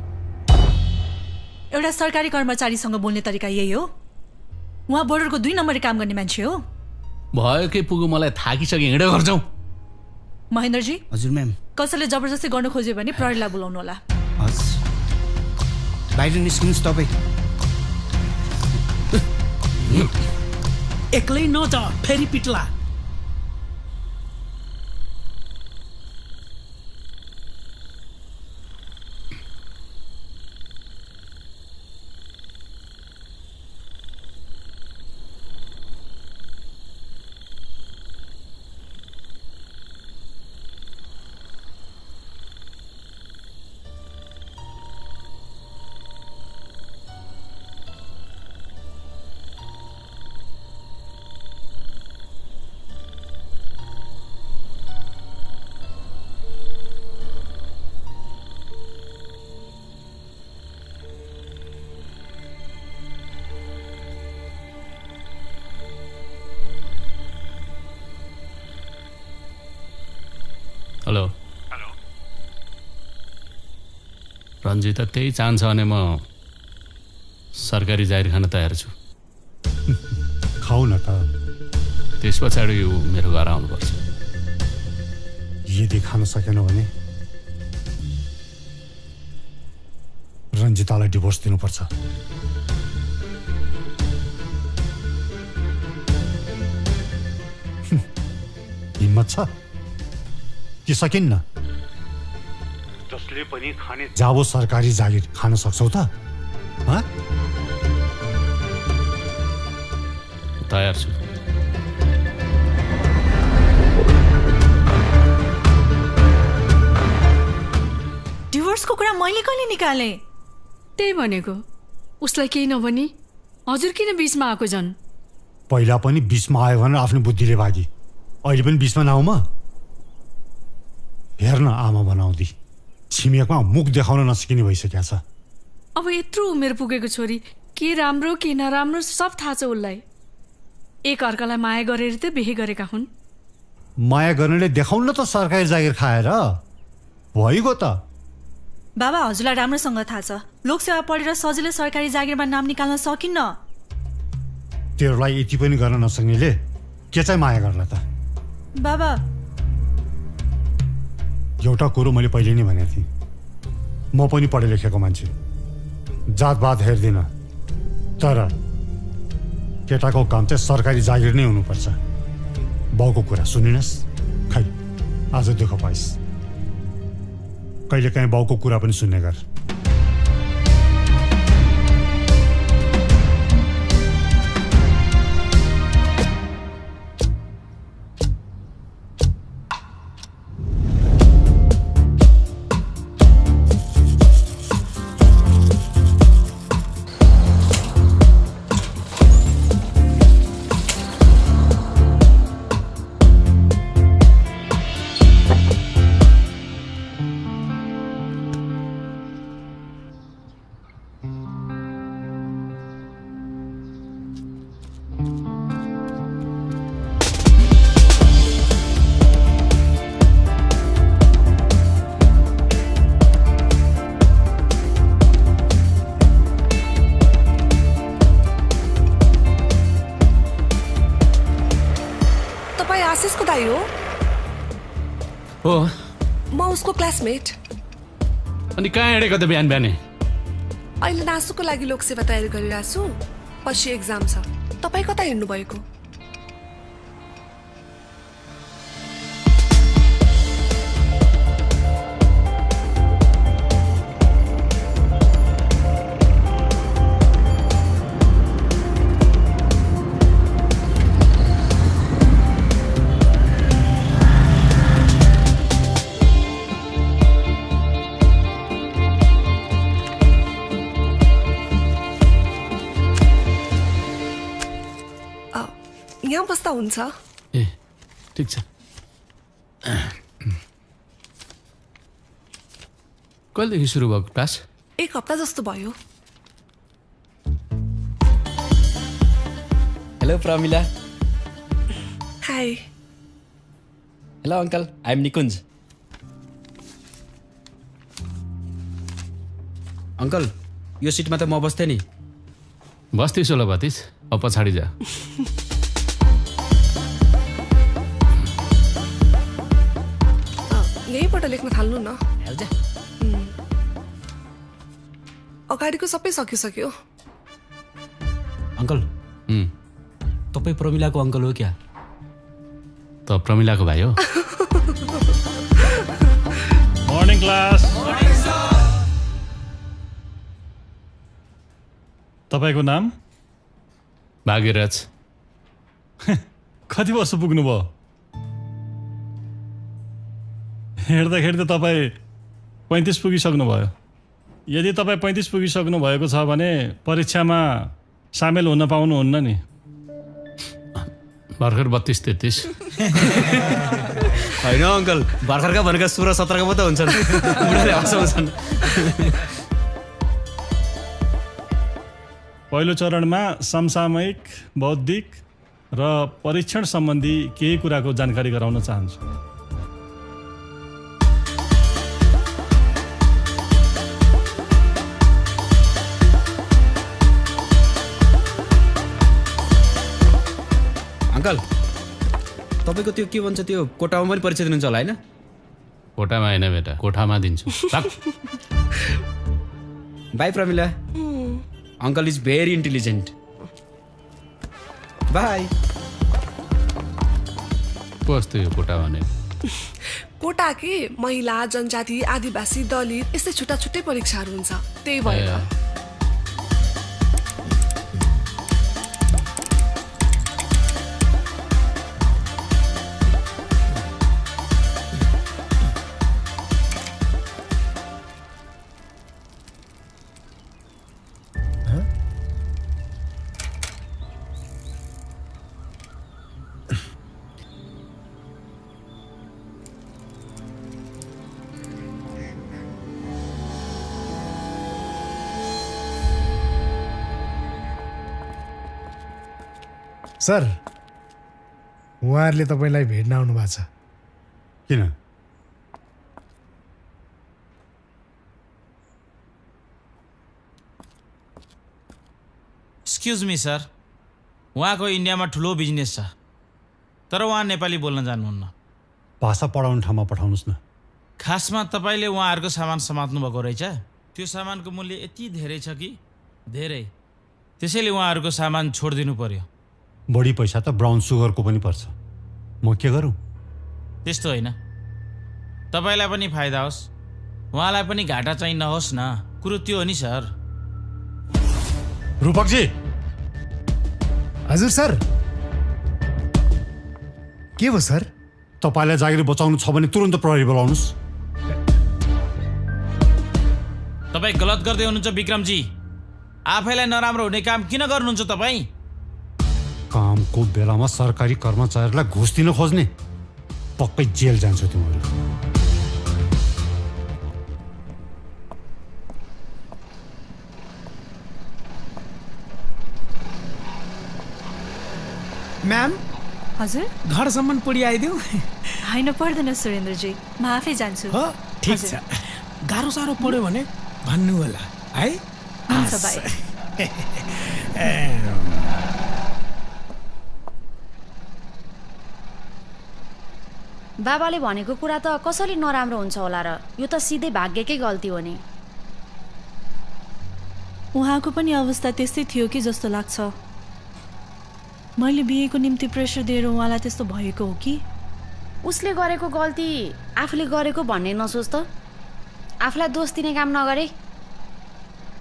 एउटा सरकारी कर्मचारीसँग बोल्ने तरिका यही हो। उहाँ बोर्डरको 2 नम्बरी काम गर्ने मान्छे हो। भयो के पुगो, मलाई थाकिसक्यो, हिँडे घर जाउँ। महेन्द्रजी। हजुर म्याम। कसैले जबरजस्ती गर्न खोज्यो भने प्रहरीलाई बोलाउनु होला। बाहिर निस्किनुहोस् तपाईँ। एक्लै नजा, फेरि पिट्ला। हेलो रन्जित त्यही चाहन्छ भने म सरकारी जागिर खान तयार छु। खाऊ न त। त्यस पछाडि ऊ मेरो घर आउनुपर्छ। यदि खान सकेन भने रन्जितालाई डिभोर्स दिनुपर्छ। हिम्मत छ कि सकिन्न? जसले पनि खाने जाबो सरकारी जागिर खान सक्छौ त? तयार छु। डिभोर्सको कुरा मैले कहिले निकाले? त्यही भनेको उसलाई केही नभनी हजुर किन बीचमा आएको झन्? पहिला पनि बीचमा आयो भनेर आफ्नो बुद्धिले भागी, अहिले पनि बीचमा नआऊ म। हेर्न आमा बनाउँदी छिमेकमा मुख देखाउन नसकिने भइसकेको छ। अब यत्रो उमेर पुगेको छोरी के राम्रो के नराम्रो सब थाहा छ उसलाई। एक अर्कालाई माया गरेर त बिहे गरेका हुन्। माया गर्नेले देखाउन त सरकारी जागिर खाएर भइगयो त। बाबा हजुरलाई राम्रोसँग थाहा छ लोकसेवा पढेर सजिलै सरकारी जागिरमा नाम निकाल्न सकिन्न। तेरोलाई यति पनि गर्न नसक्नेले के चाहिँ माया गर्ला त? बाबा एउटा कुरो मैले पहिले नै भनेको थिएँ, म पनि पढे लेखेको मान्छे, जातपात हेर्दिनँ, तर केटाको काम चाहिँ सरकारी जागिर नै हुनुपर्छ। बाउको कुरा सुनिनस्? खै आज दुःख पाइस्। कहिलेकाहीँ बाउको कुरा पनि सुन्ने गर। आशिषको दाइ हो? हो, म उसको क्लासमेट। अनि कहाँ हिँडेको त बिहान बिहानै? अहिले नासुको लागि लोकसेवा तयारी गरिरहेको छु, पछि एक्जाम छ। तपाईँ कता हिँड्नु भएको? यहाँ बस्दा हुन्छ? ए ठिक छ। कहिलेदेखि सुरु भएको क्लास? एक हप्ता जस्तो भयो। Hello Pramila. Hi. Hello uncle, I am Nikunj. Uncle यो सिटमा त म बस्थेँ नि। बस्थिस् होला भतिस, अब पछाडि जा। यहीँबाट लेख्न थाल्नु न। अगाडिको सबै सकिसक्यो। अङ्कल तपाईँ प्रमिलाको अङ्कल हो क्या? त प्रमिलाको भाइ हो। Morning class. तपाईँको नाम? भागीरथ। कति वर्ष पुग्नुभयो? हेर्दाखेरि त तपाईँ 35 पुगिसक्नु भयो। यदि तपाईँ 35 पुगिसक्नु भएको छ भने परीक्षामा सामेल हुन पाउनुहुन्न नि। भर्खर 32-33। होइन अङ्कल, भर्खरका भनेका 16-17 पो त हुन्छन्। बुढाले हँसाउँछन्। पहिलो चरणमा समसामयिक, बौद्धिक र परीक्षण सम्बन्धी केही कुराको जानकारी गराउन चाहन्छु। अङ्कल तपाईँको त्यो के भन्छ त्यो कोठामा पनि परीक्षा दिनुहुन्छ होला होइन? कोठामा होइन बेटा, कोठामा दिन्छु। By Pramila, uncle is very intelligent. By. कस्तो यो कोठा भने? कोटा के महिला, जनजाति, आदिवासी, दलित यस्तै छुट्टा छुट्टै परीक्षाहरू हुन्छ, त्यही भएर। सर, उहाँहरूले तपाईँलाई भेट्न आउनु भएको छ। किन? एक्सक्युज मी सर, उहाँको इन्डियामा ठुलो बिजनेस छ, तर उहाँ नेपाली बोल्न जान्नुहुन्न। भाषा पढाउने ठाउँमा पठाउनुहोस् न। खासमा तपाईँले उहाँहरूको सामान समात्नु भएको रहेछ। त्यो सामानको मूल्य यति धेरै छ कि धेरै, त्यसैले उहाँहरूको सामान छोडिदिनु पर्यो। बढी पैसा त ब्राउन सुगरको पनि पर्छ, म के गरौँ? त्यस्तो होइन, तपाईँलाई पनि फाइदा होस्, उहाँलाई पनि घाटा चाहिँ नहोस् न, कुरो त्यो हो नि सर। रूपकजी। हजुर सर। के भयो सर? तपाईँलाई जागिर बचाउनु छ भने तुरन्त प्रहरी बोलाउनुहोस्। तपाईँ गलत गर्दै हुनुहुन्छ विक्रमजी। आफैलाई नराम्रो हुने काम किन गर्नुहुन्छ तपाईँ? कामको बेलामा सरकारी कर्मचारीलाई घुस दिन खोज्ने, पक्कै जेल जान्छ तिमीहरू। म्याम। हजुर? घरसम्म पुर्याइदिउँ? होइन, पर्दैन सुरेन्द्रजी, म आफै जान्छु। हो, ठिक छ। गाह्रो साह्रो पऱ्यो भने भन्नु होला है। हुन्छ भाइ। बाबाले भनेको कुरा त कसरी नराम्रो हुन्छ होला र? यो त सिधै भाग्यकै गल्ती हो नि। उहाँको पनि अवस्था त्यस्तै थियो कि जस्तो लाग्छ। मैले बिहेको निम्ति प्रेसर दिएर उहाँलाई त्यस्तो भएको हो कि? उसले गरेको गल्ती आफूले गरेको भन्ने नसोच त। आफूलाई दोष दिने काम नगरे।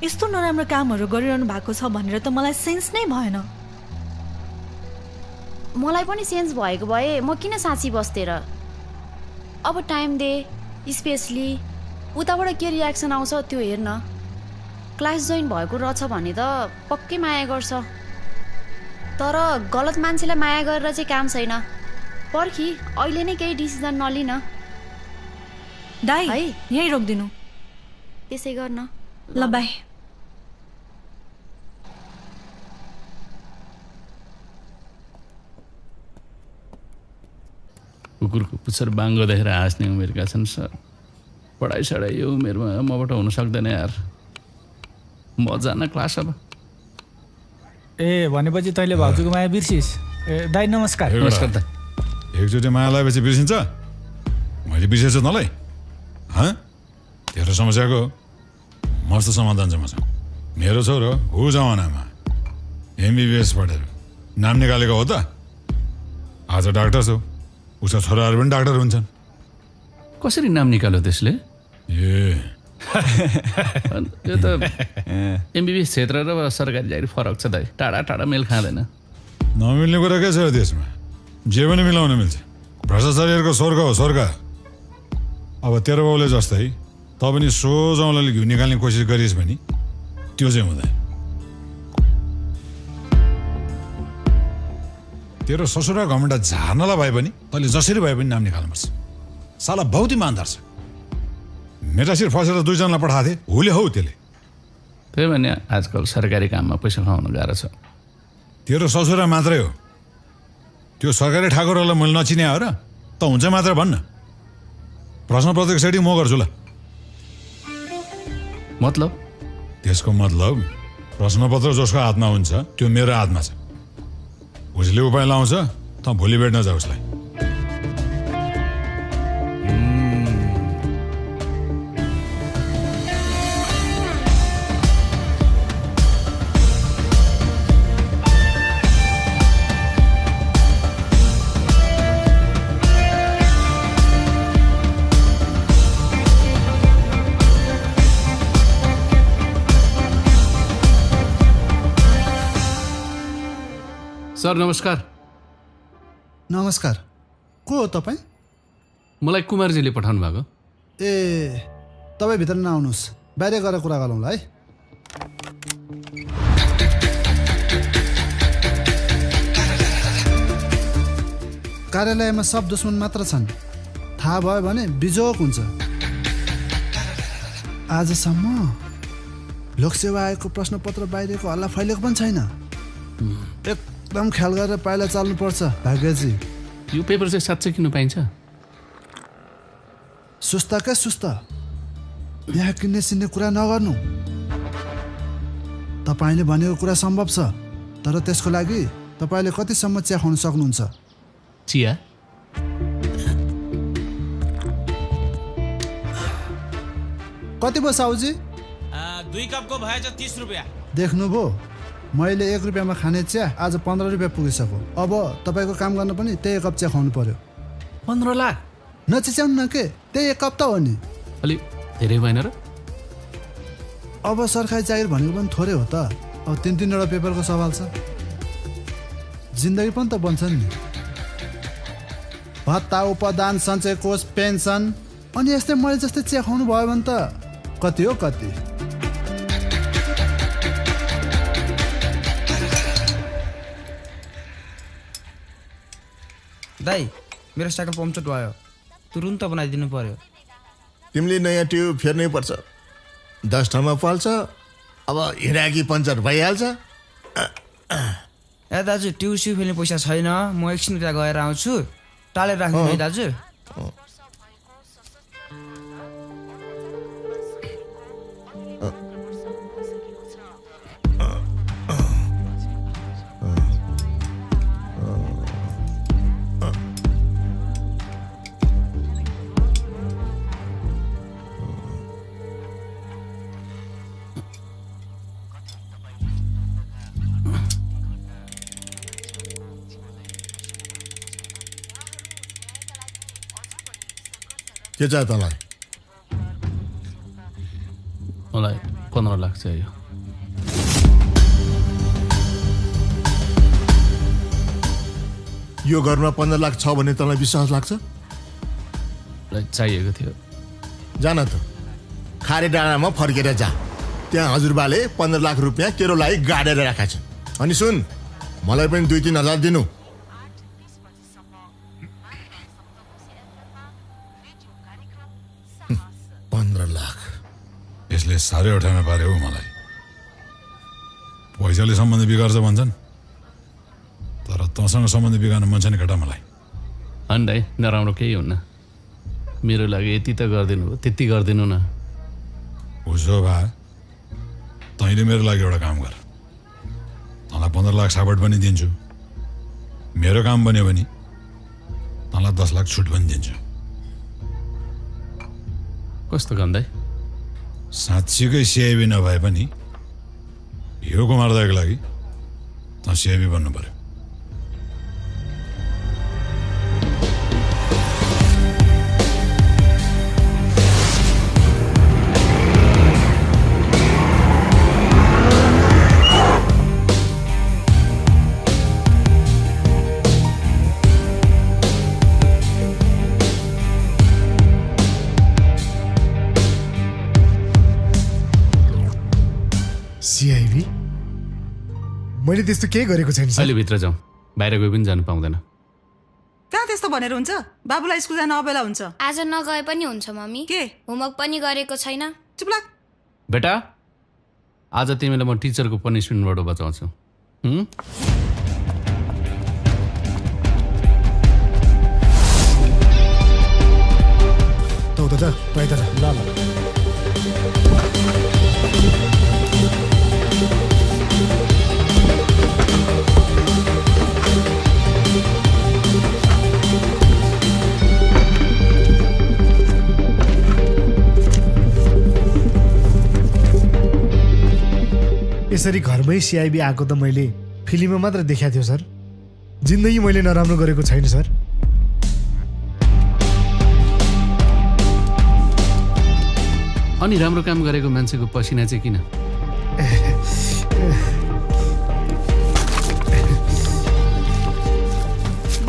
यस्तो नराम्रो कामहरू गरिरहनु भएको छ भनेर त मलाई सेन्स नै भएन। मलाई पनि सेन्स भएको भए म किन साँची बस्थे र? अब टाइम दे, स्पेसली उताबाट के रियाक्सन आउँछ त्यो हेर्न। क्लास जोइन भएको रहेछ भने त पक्कै माया गर्छ, तर गलत मान्छेलाई माया गरेर चाहिँ काम छैन। पर्खी, अहिले नै केही डिसिजन नलिन। दाइ, यहीँ रोकिदिनु। त्यसै गर्न। ल बाई। कुकुरको पुच्छर बाङ्गो देखेर हाँस्ने उमेरका छन् सर। पढाइ सढाइ यो उमेरमा मबाट हुन सक्दैन यार। म जान क्लास अब। ए भनेपछि तैँले भाउजूको माया बिर्सिस्? ए दाइ नमस्कार। नमस्कार दाइ। एकचोटि माया लगाएपछि बिर्सिन्छ? मैले बिर्सेछु तँलाई? हाँ, तेरो समस्याको मस्त समाधान छ मसँग। मेरो छोरो ऊ जमानामा MBBS पढेर नाम निकालेको हो त, आज डाक्टर छौ। उसका छोराहरू पनि डाक्टर हुन्छन्। कसरी नाम निकाल्यो त्यसले? ए यो त MBBS क्षेत्र र सरकारी जागिर फरक छ दाइ, टाढा टाढा मेल खाँदैन। नमिल्ने कुरा के छ देशमा? जे पनि मिलाउन मिल्छ। भ्रष्टाचारीहरूको स्वर्ग हो स्वर्ग। अब तेरो बाउले जस्तै त पनि सोझ औँलाले घिउ निकाल्ने कोसिस गरिस् भने त्यो चाहिँ हुँदैन। तेरो ससुरा घमण्ड झार्नलाई भए पनि तैँले जसरी भए पनि नाम निकाल्नुपर्छ। साला बहुत इमान्दार छ। मेटासिर फसेर दुईजनालाई पठाएको थिएँ, हुले हौ त्यसले। त्यही भने आजकल सरकारी काममा पैसा खुवाउनु गाह्रो छ। तेरो ससुरा मात्रै हो, त्यो सरकारी ठाकुरहरूलाई मैले नचिने हो र? त हुन्छ मात्र भन्न। प्रश्नपत्रको सेटिङ म गर्छु ल। मतलब? त्यसको मतलब प्रश्नपत्र जसको हातमा हुन्छ त्यो मेरो हातमा छ। उसले उपाय लाउँछ, त भोलि भेट्न जा उसलाई। सर नमस्कार। नमस्कार, को हो तपाईँ? मलाई कुमारजीले पठाउनु भएको। ए तपाईँ भित्र नआउनुहोस्, बाहिर गएर कुरा गरौँला है। कार्यालयमा सब दुश्मन मात्र छन्, थाहा भयो भने बिजोक हुन्छ। आजसम्म लोकसेवा आयोगको प्रश्नपत्र बाहिरको हल्ला फैलेको पनि छैन। एकदम ख्याल गरेर पाइला चाल्नुपर्छ भाग्यजी। यो पेपर चाहिँ साँच्चै किन्नु पाइन्छ? सुस्ता क्या सुस्ता, यहाँ किन्ने सिन्ने कुरा नगर्नु। तपाईँले भनेको कुरा सम्भव छ, तर त्यसको लागि तपाईँले कतिसम्म चिया खुवाउन सक्नुहुन्छ? चिया? कति भयो साउजी? 2 कपको भएछ 30 रुपियाँ। देख्नुभयो, मैले 1 रुपियाँमा खाने चिया आज 15 रुपियाँ पुगिसक्यो। अब तपाईँको काम गर्न पनि त्यही 1 कप चिया खुवाउनु पर्यो। 15 लाख? नचिच्याउनु न के, त्यही 1 कप त हो नि। अलि धेरै भएन र? अब सरकारी जागिर भनेको पनि थोरै हो त। अब 3-3वटा पेपरको सवाल छ, जिन्दगी पनि त बन्छ नि। भत्ता, उपदान, सञ्चय कोष, पेन्सन, अनि यस्तै मैले जस्तै चिया खुवाउनु भयो भने त कति हो कति। दाइ, मेरो साइकल पम्चर भयो, तुरुन्त बनाइदिनु पर्यो। तिमीले नयाँ ट्युब फेर्नै पर्छ, 10 ठाउँमा पाल्छ। अब हिँडाकी पञ्चर भइहाल्छ। ए दाजु, ट्युब सिउ फेर्ने पैसा छैन, म एकछिन त्यहाँ गएर आउँछु, टालेर राख्नु है दाजु। के चाहियो तँलाई? मलाई 15 लाख चाहियो। यो घरमा 15 लाख छ भने तँलाई विश्वास लाग्छ? चाहिएको थियो। जान त, खारे डाँडामा फर्केर जा, त्यहाँ हजुरबाले 15 लाख रुपियाँ तेरो लागि गाडेर राखेका छन्। अनि सुन, मलाई पनि 2-3 हजार दिनु। यसले साह्रै अठामा पार्यो हो मलाई। पैसाले सम्बन्ध बिगार्छ भन्छन्, तर तँसँग सम्बन्ध बिगार्न मन छैन केटा मलाई। अन्डै नराम्रो केही हुन्न, मेरो लागि यति त गरिदिनु हो, त्यति गरिदिनु न। उसो भए तैँले मेरो लागि एउटा काम गर, तँलाई 15 लाख सापट पनि दिन्छु, मेरो काम बन्यो भने तँलाई 10 लाख छुट पनि दिन्छु। कस्तो गन्दै? साँच्चीकै सिआइबी नभए पनि यो कुमार दाइको लागि त सिआइबी बन्नु पर्यो। सिआइबी? मैले त्यस्तो केही गरेको छैन। अहिले भित्र जाउँ, बाहिर गए पनि जानु पाउँदैन। कहाँ त्यस्तो भनेर हुन्छ? बाबुलाई स्कुल जान अबेला हुन्छ। आज नगए पनि हुन्छ मम्मी। के होमवर्क पनि गरेको छैन? चुप लाग। बेटा, आज तिमीलाई म टिचरको पनिसमेन्टबाट बचाउँछु। यसरी घरमै सिआइबी आएको त मैले फिल्ममा मात्र देखाएको थियो सर। जिन्दगी मैले नराम्रो गरेको छैन सर। अनि राम्रो काम गरेको मान्छेको पसिना चाहिँ किन?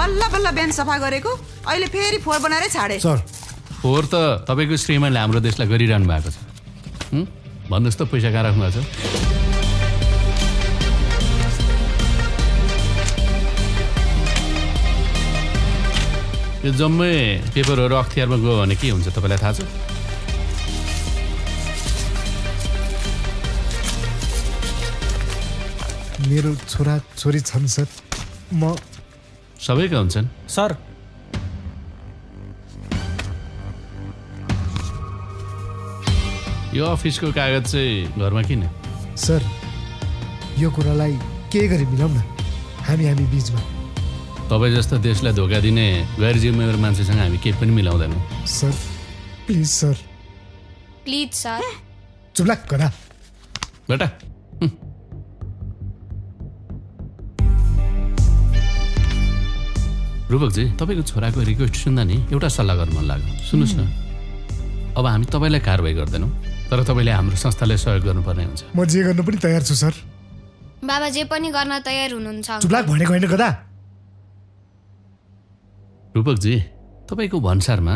बल्ल बल्ल बिहान सफा गरेको अहिले फेरि फोहोर बनाएरै छाडे। सर फोहोर त तपाईँको श्रीमानले हाम्रो देशलाई गरिरहनु भएको छ। भन्नुहोस् त पैसा कहाँ राख्नु भएको छ? यो जम्मै पेपरहरू अख्तियारमा गयो भने के हुन्छ तपाईँलाई थाहा छ? मेरो छोरा छोरी छन् सर। म सबैका हुन्छन् सर। यो अफिसको कागज चाहिँ घरमा किन? सर यो कुरालाई के गरी मिलाउँ न हामी बिचमा। तपाईँ जस्तो देशलाई धोका दिने गैर जिम्मेवार मान्छेसँग हामी केही पनि मिलाउँदैनौँ। Sir please sir. Please sir. चुप लाग गधा बेटा। रूपकजी तपाईँको छोराको रिक्वेस्ट सुन्दा नि एउटा सल्लाह गर्नु मन लाग्यो। सुन्नुहोस् न, अब हामी तपाईँलाई कारवाही गर्दैनौँ, तर तपाईँले हाम्रो संस्थालाई सहयोग गर्नुपर्ने हुन्छ। म जे गर्नु पनि तयार छु सर। बाबा जे पनि गर्न तयार हुनुहुन्छ। चुप लाग भनेको होइन गधा। रूपकजी तपाईँको भन्सारमा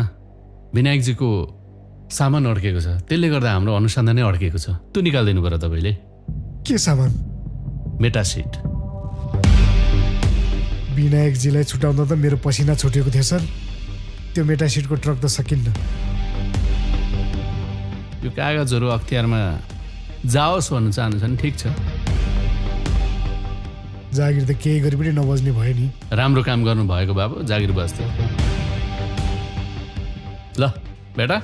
विनायकजीको सामान अड्केको छ, त्यसले गर्दा हाम्रो अनुसन्धानै अड्केको छ। त्यो निकालिदिनु पर्यो तपाईँले। के सामान? मेटासिट। विनायकजीलाई छुटाउँदा त मेरो पसिना छुटेको थियो सर। त्यो मेटासिटको ट्रक त सकिन्न। यो कागजहरू अख्तियारमा जाओस् भन्नु चाहनुहुन्छ नि ठिक छ। जागिर त केही गरी पनि नबज्ने भयो नि। राम्रो काम गर्नु भएको बाबु, जागिर बस्थ्यो। ल बेटा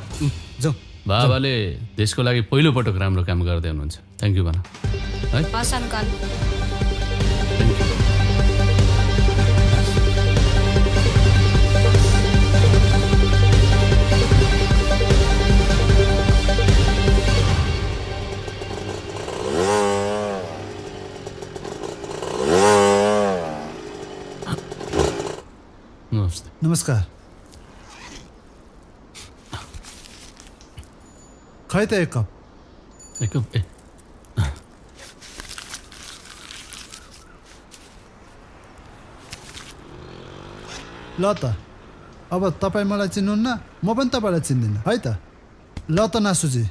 जाऊ। बाबाले देशको लागि पहिलोपटक राम्रो काम गर्दै हुनुहुन्छ। थ्याङ्क यू भन है। हस् अङ्कल। नमस्कार। खै त एक कप। ल त अब तपाईँ मलाई चिन्नुहुन्न, म पनि तपाईँलाई चिन्दिनँ है त। ल त नासुजी।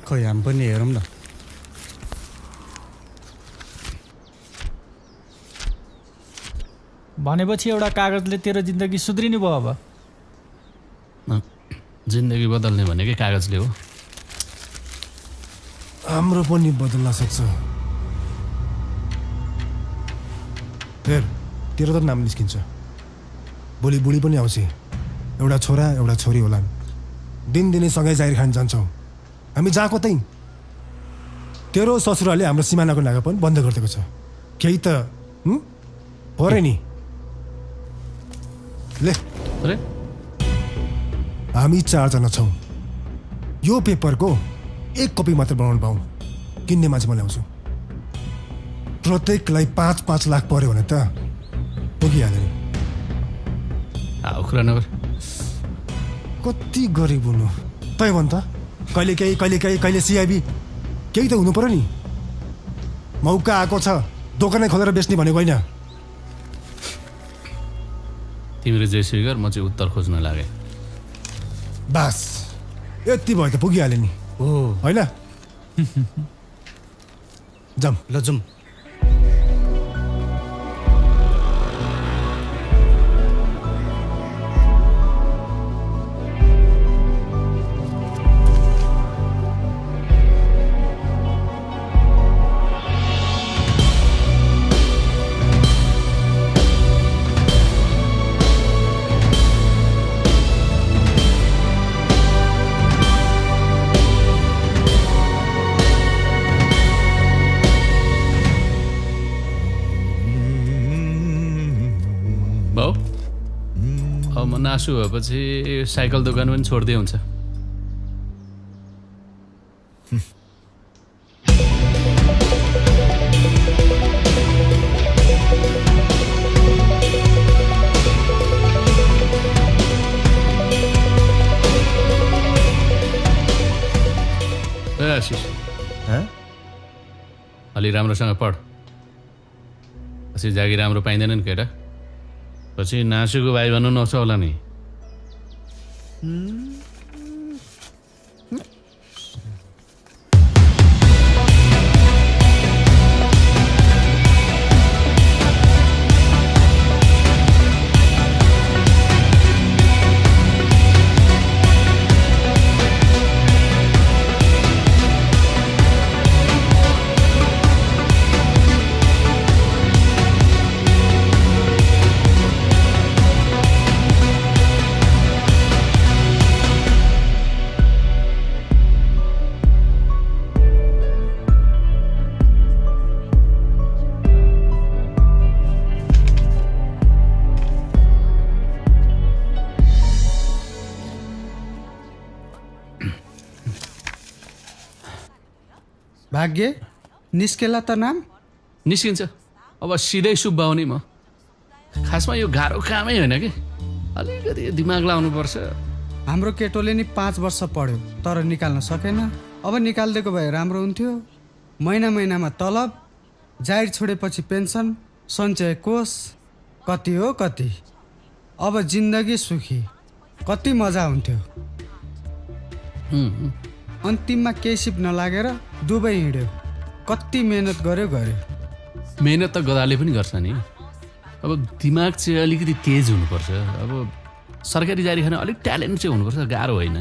खै हामी पनि हेरौँ न। भनेपछि एउटा कागजले तेरो जिन्दगी सुध्रिने भयो। अब जिन्दगी बदल्ने भनेकै कागजले हो। हाम्रो पनि बदल्न सक्छ। हेर तेरो त नाम निस्किन्छ, भोलि बुढी पनि आउँछ, एउटा छोरा एउटा छोरी होलान्। दिनदिनै सँगै जागिर खान जान्छौँ हामी जहाँको त्यहीँ। तेरो ससुराले हाम्रो सिमानाको नागा पनि बन्द गरिदिएको छ। केही त परे नि। ले हामी 4 जना छौँ। यो पेपरको 1 कपी मात्र बनाउनु पाऊँ, किन्ने मान्छे म ल्याउँछु। प्रत्येकलाई 5-5 लाख पर्यो भने त पुगिहाल्यो नि। कति गरिब हुनु तै भन् त। कहिले केही कहिले सिआइबी, केही त हुनु पर्यो नि। मौका आएको छ, दोकानै खोलेर बेच्ने भनेको होइन। तिम्रो जे स्वीकार, म चाहिँ उत्तर खोज्न लागे। बास यति भयो त पुगिहाल्यो नि। हो होइन? जाऊँ। ल जाऊँ। अब म नासु भएपछि साइकल दोकान पनि छोड्दै हुन्छ। आशिष अलि राम्रोसँग पढ, पछि जागिर राम्रो पाइँदैन नि केटा, पछि नासुको भाइ भन्नु नआउँछ होला नि। भाग्य निस्केला त नाम? निस्किन्छ, अब सिधै सुब्बा हो नि म। खासमा यो गाह्रो कामै होइन कि, अलिकति दिमाग लाउनुपर्छ। हाम्रो केटोले नि 5 वर्ष पढ्यो तर निकाल्न सकेन। अब निकालिदिएको भए राम्रो हुन्थ्यो। महिना महिनामा तलब, जागिर छोडेपछि पेन्सन, सञ्चय कोष, कति हो कति। अब जिन्दगी सुखी, कति मजा हुन्थ्यो। अन्तिममा केही सिप नलागेर दुबई हिँड्यो। कति मेहनत गर्यो। मेहनत त गदाले पनि गर्छ नि। अब दिमाग चाहिँ अलिकति तेज हुनुपर्छ। अब सरकारी जारी खान अलिक ट्यालेन्ट चाहिँ हुनुपर्छ, गाह्रो होइन।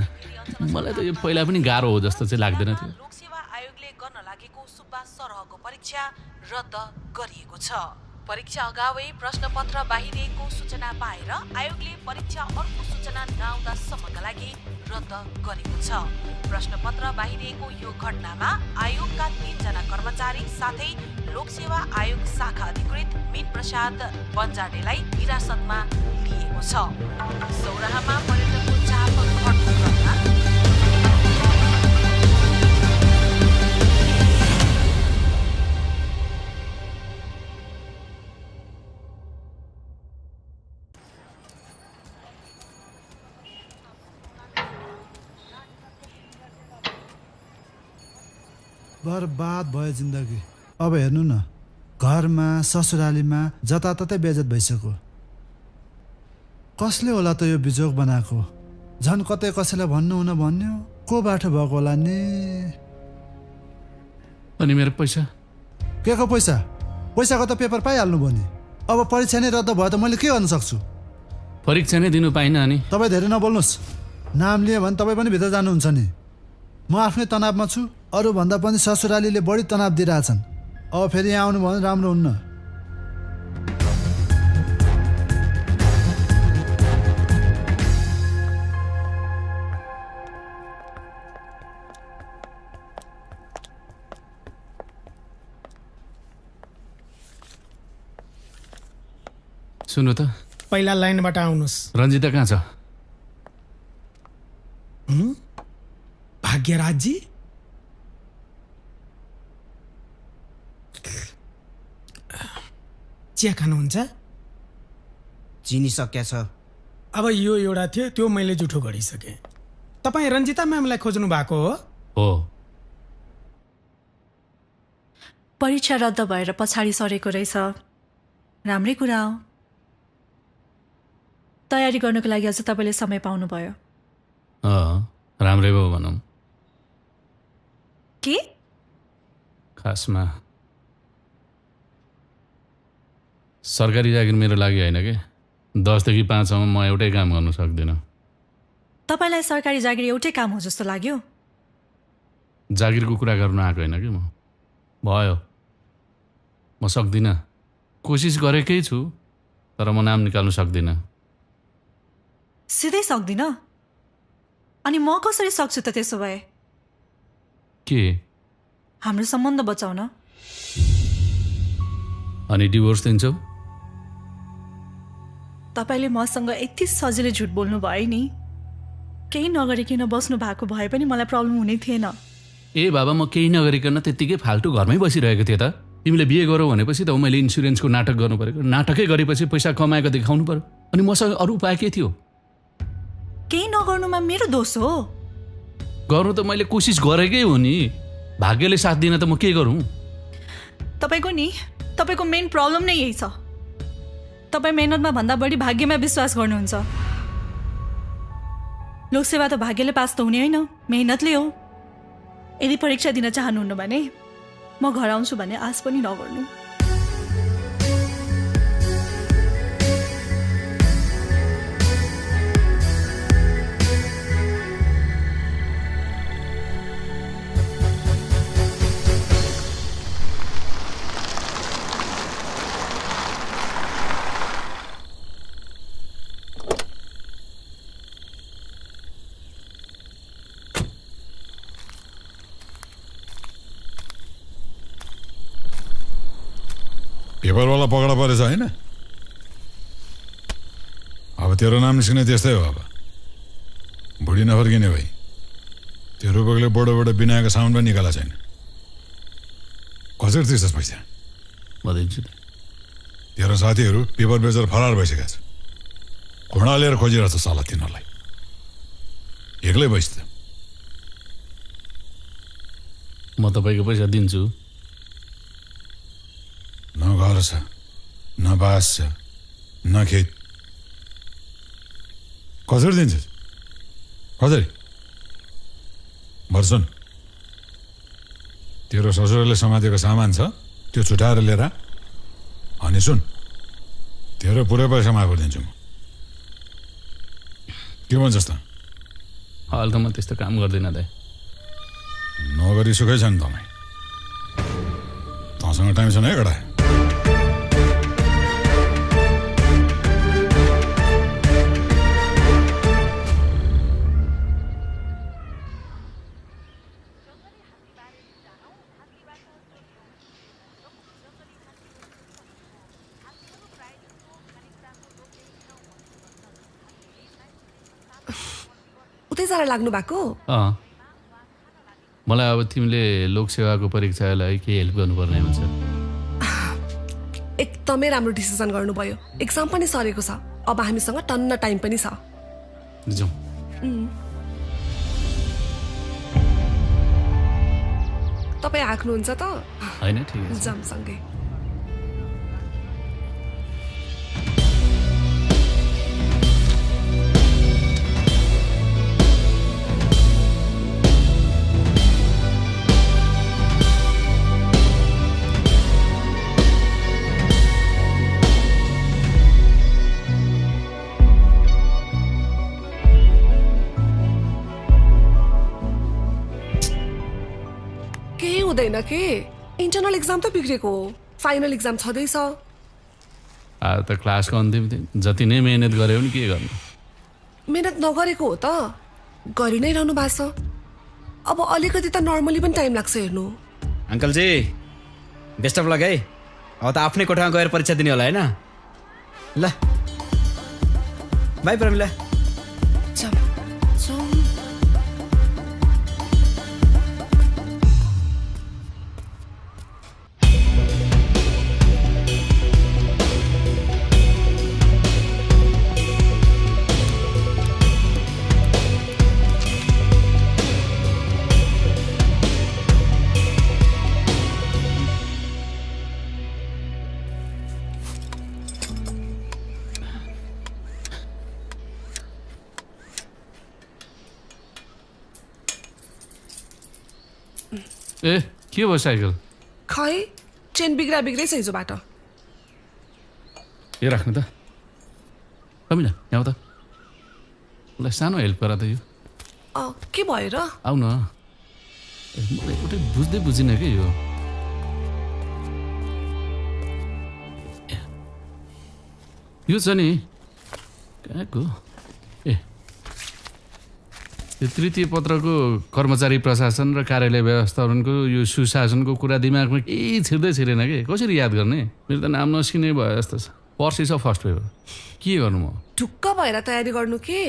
मलाई त यो पहिला पनि गाह्रो हो जस्तो चाहिँ लाग्दैन थियो। लोकसेवा आयोगले गर्न लागेको सुब्बा सरहको परीक्षा रद्द गरिएको छ। परीक्षा अगावै प्रश्नपत्र बाहिरिएको सूचना पाएर आयोगले परीक्षा अर्को सूचना नआउँदासम्मका लागि रद्द गरेको छ। प्रश्नपत्र बाहिरिएको यो घटनामा आयोगका 3 जना कर्मचारी साथै लोकसेवा आयोग शाखा अधिकृत मीन प्रसाद बन्जाडेलाई हिरासतमा लिएको छ। सौराहामा पर्यटकको चाप घट्दो क्रममा बर्बाद भयो जिन्दगी। अब हेर्नु न, घरमा ससुरालीमा जताततै बेइज्जत भइसक्यो। कसले होला त यो बिजोग बनाएको? झन् कतै कसैलाई भन्नु हुन भन्यो, को बाटो भएको होला नि। अनि मेरो पैसा? के को पैसा? पैसाको त पेपर पाइहाल्नु भयो नि। अब परीक्षा नै रद्द भयो त मैले के गर्न सक्छु? परीक्षा नै दिनु पाइनँ अनि? तपाईँ धेरै नबोल्नुहोस्। नाम लिए भने तपाईँ पनि भित्र जानुहुन्छ नि। म आफ्नै तनावमा छु, अरूभन्दा पनि ससुरालीले बढी तनाव दिइरहेछन्। अब फेरि यहाँ आउनु भने राम्रो हुन्न। सुन्नु त, पहिला लाइनबाट आउनुहोस्। रञ्जिता कहाँ छ? भाग्यराजी? चिया खानुहुन्छ? चिनिसकेछ। अब यो एउटा थियो, त्यो मैले जुठो गरिसकेँ। तपाईँ रञ्जिता म्यामलाई खोज्नु भएको हो? परीक्षा रद्द भएर पछाडि सरेको रहेछ। राम्रै कुरा हो। तयारी गर्नको लागि अझ तपाईँले समय पाउनुभयो। राम्रै भयो भनौँ। के? खासमा सरकारी जागिर मेरो लागि होइन कि। 10 देखि 5 सम्म म एउटै काम गर्न सक्दिनँ। तपाईँलाई सरकारी जागिर एउटै काम हो जस्तो लाग्यो? जागिरको कुरा गर्नु आएको होइन कि म। भयो, म सक्दिनँ। कोसिस गरेकै छु तर म नाम निकाल्नु सक्दिनँ। सिधै सक्दिनँ? अनि म कसरी सक्छु त त्यसो भए? के? हाम्रो सम्बन्ध बचाउन। अनि डिभोर्स दिन्छौ? तपाईँले मसँग यति सजिलै झुट बोल्नु भयो नि, केही नगरिकन बस्नु भएको भए पनि मलाई प्रब्लम हुने थिएन। ए बाबा, म केही नगरिकन त्यत्तिकै फाल्टु घरमै बसिरहेको थिएँ त। तिमीले बिहे गरौ भनेपछि त मैले इन्सुरेन्सको नाटक गर्नु परेको, नाटकै गरेपछि पैसा कमाएको देखाउनु पर्यो, अनि मसँग अरू उपाय के थियो? केही नगर्नुमा मेरो दोष हो? गर्नु त मैले कोसिस गरेकै हो नि, भाग्यले साथ दिन त म के गरौँ? तपाईँको मेन प्रब्लम नै यही छ। तपाईँ मेहनतमा भन्दा बढी भाग्यमा विश्वास गर्नुहुन्छ। लोकसेवा त भाग्यले पास त हुने होइन, मेहनतले हो। यदि परीक्षा दिन चाहनुहुन्न भने म घर आउँछु भने आश पनि नगर्नु। पेपरवाला पकडा परेछ होइन? अब तेरो नाम निस्किने त्यस्तै हो। अब बुढी नफर्किने भाइ, त्यो रूपकले बडोबाट बिनाएको सामान पनि निकाला छैन। कसरी तिर्छस् पैसा? म दिन्छु। तेरो साथीहरू पेपर बेचेर फरार भइसकेका छ, घोडा लिएर खोजिरहेछ साला तिनीहरूलाई। एक्लै बैस त। म तपाईँको पैसा दिन्छु। न घर छ, न बास छ, न खेत, कसरी दिन्छस्? कसरी? भर्छन् तेरो ससुराले समातेको सामान छ, त्यो छुटाएर लिएर। अनि सुन, तेरो पुरै पैसा माफ गरिदिन्छु म। के भन्छस् त? हाल त म त्यस्तो काम गर्दिनँ दाइ। नगरी सुखै छ नि तपाईँ। तँसँग टाइम छैन है केटा? उतै जान लाग्नु भएको? मलाई अब तिमीले लोकसेवाको परीक्षालाई केही हेल्प गर्नुपर्ने हुन्छ। एकदमै राम्रो डिसिजन गर्नुभयो। एक्जाम पनि सरेको छ, अब हामीसँग टन्न टाइम पनि छ। जाउँ। तपाईँ हाँक्नुहुन्छ त? होइन, ठिक छ। जाम सँगै। हुँदैन के, इन्टरनल एक्जाम त बिग्रेको हो, फाइनल एक्जाम छँदैछ। त क्लासको अन्तिम दिन जति नै मेहनत गऱ्यो भने के गर्नु? मेहनत नगरेको हो त, गरि नै रहनु भएको छ। अब अलिकति त नर्मली पनि टाइम लाग्छ हेर्नु। अङ्कलजी बेस्ट अफ लक है। अब त आफ्नै कोठामा गएर परीक्षा दिने होला होइन? ल बाई प्रमिला। ए के भयो साइकल? खै चेन बिग्रेछ हिजोबाट। यो राख्नु त। कमिला यहाँ त, मलाई सानो हेल्प गर त। यो के भयो र? आउ न, मलाई एउटै बुझ्दै बुझिनँ कि यो छ नि कहाँको? तृतीय पत्रको कर्मचारी प्रशासन र कार्यालय व्यवस्थापनको यो सुशासनको कुरा दिमागमा केही छिर्दै छिरेन कि, कसरी याद गर्ने? मेरो त नाम नस्किने भयो जस्तो छ। पर्सि छ फर्स्ट पेपर के गर्नु म ढुक्क भएर तयारी गर्नु के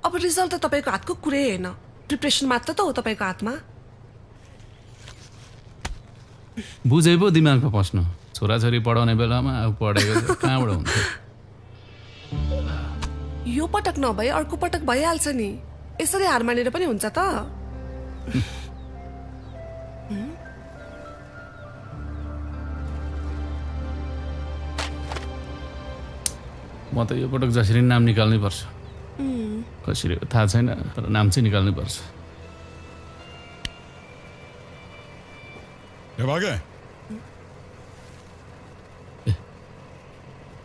अब रिजल्ट त तपाईँको हातको कुरै होइन प्रिपरेसन मात्र त हो तपाईँको हातमा बुझे पो दिमागमा पस्नु छोराछोरी पढाउने बेलामा अब पढेको कहाँबाट हुन्छ यो पटक नभए अर्को पटक भइहाल्छ नि यसरी हार मानेर पनि हुन्छ त म त यो पटक जसरी नाम निकाल्नै पर्छ कसरी हो थाहा छैन तर नाम चाहिँ निकाल्नै पर्छ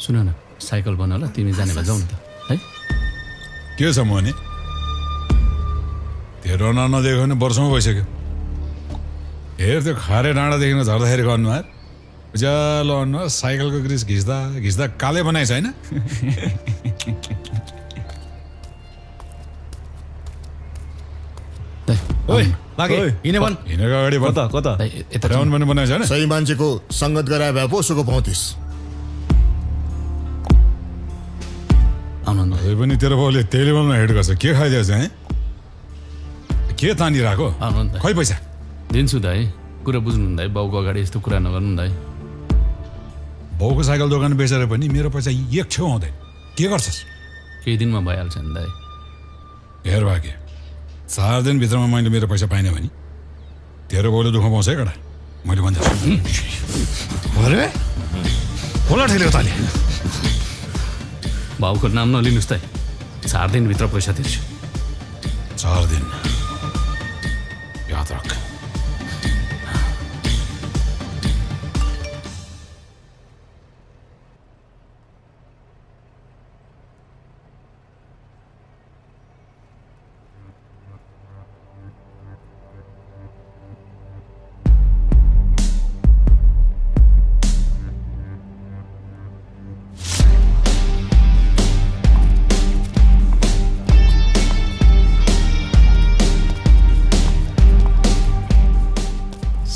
सुन न साइकल बना होला तिमी जाने भए जाऊ नि त है के छ मोहनी तेरो नदेख्यो भने वर्षौँ भइसक्यो हेर त्यो खारे डाँडादेखि झर्दाखेरि अनुहार उज्यालो अनुहार साइकलको ग्रिस घिच्दा घिच्दा काले बनाएछ होइन हिँडेको अगाडि भन्ने बनाएछ होइन सही मान्छेको सङ्गत गराए भए पो उसको पाउँथिस् पनि तेरो बाउले तेल बलमा हेड गर्छ के खाइदिएछ है के तानिरहेको खै पैसा दिन्छु दाइ कुरा बुझ्नु दाइ बाउको अगाडि यस्तो कुरा नगर्नु दाइ बाउको साइकल दोकान बेचेर पनि मेरो पैसा एक छेउ आउँदैन के गर्छस् केही दिनमा भइहाल्छ नि दाइ हेर भाग्य 4 दिनभित्रमा मैले मेरो पैसा पाइनँ भने तेरो बाउले दुःख पाउँछ है कडा मैले भन्दैछु अरे होला ठेल्यो ताली बाउको नाम नलिनुहोस् त 4 दिनभित्र पैसा तिर्छु 4 दिन याद राख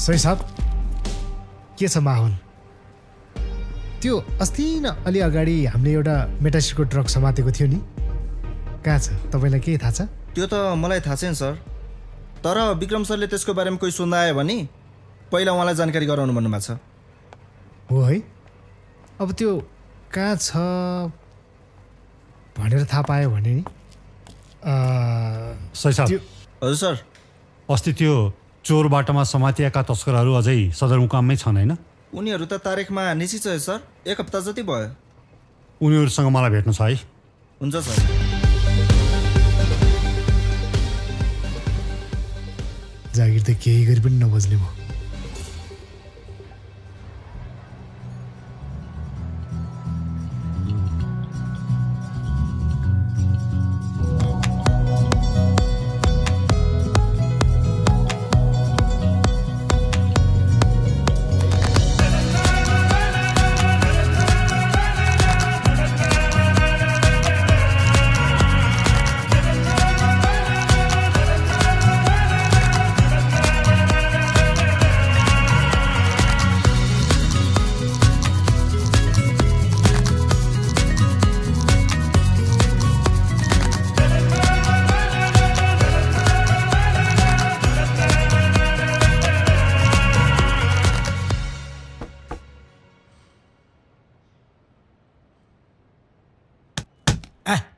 सही साहब के छ माहौल त्यो अस्ति न अलि अगाडि हामीले एउटा मेटासिटको ट्रक समातेको थियो नि कहाँ छ तपाईँलाई केही थाहा छ त्यो त मलाई थाहा छैन सर तर विक्रम सरले त्यसको बारेमा कोही सुन्दा आयो भने पहिला उहाँलाई जानकारी गराउनु भन्नुभएको छ हो है अब त्यो कहाँ छ भनेर थाहा पायो भने नि सही साहब हजुर सर अस्ति त्यो चोर बाटोमा समातिएका तस्करहरू अझै सदरमुकाममै छन् होइन उनीहरू त तारिखमा निश्चित छ सर 1 हप्ता जति भयो उनीहरूसँग मलाई भेट्नु छ है हुन्छ सर जागिर त केही गरी पनि नबज्ने भयो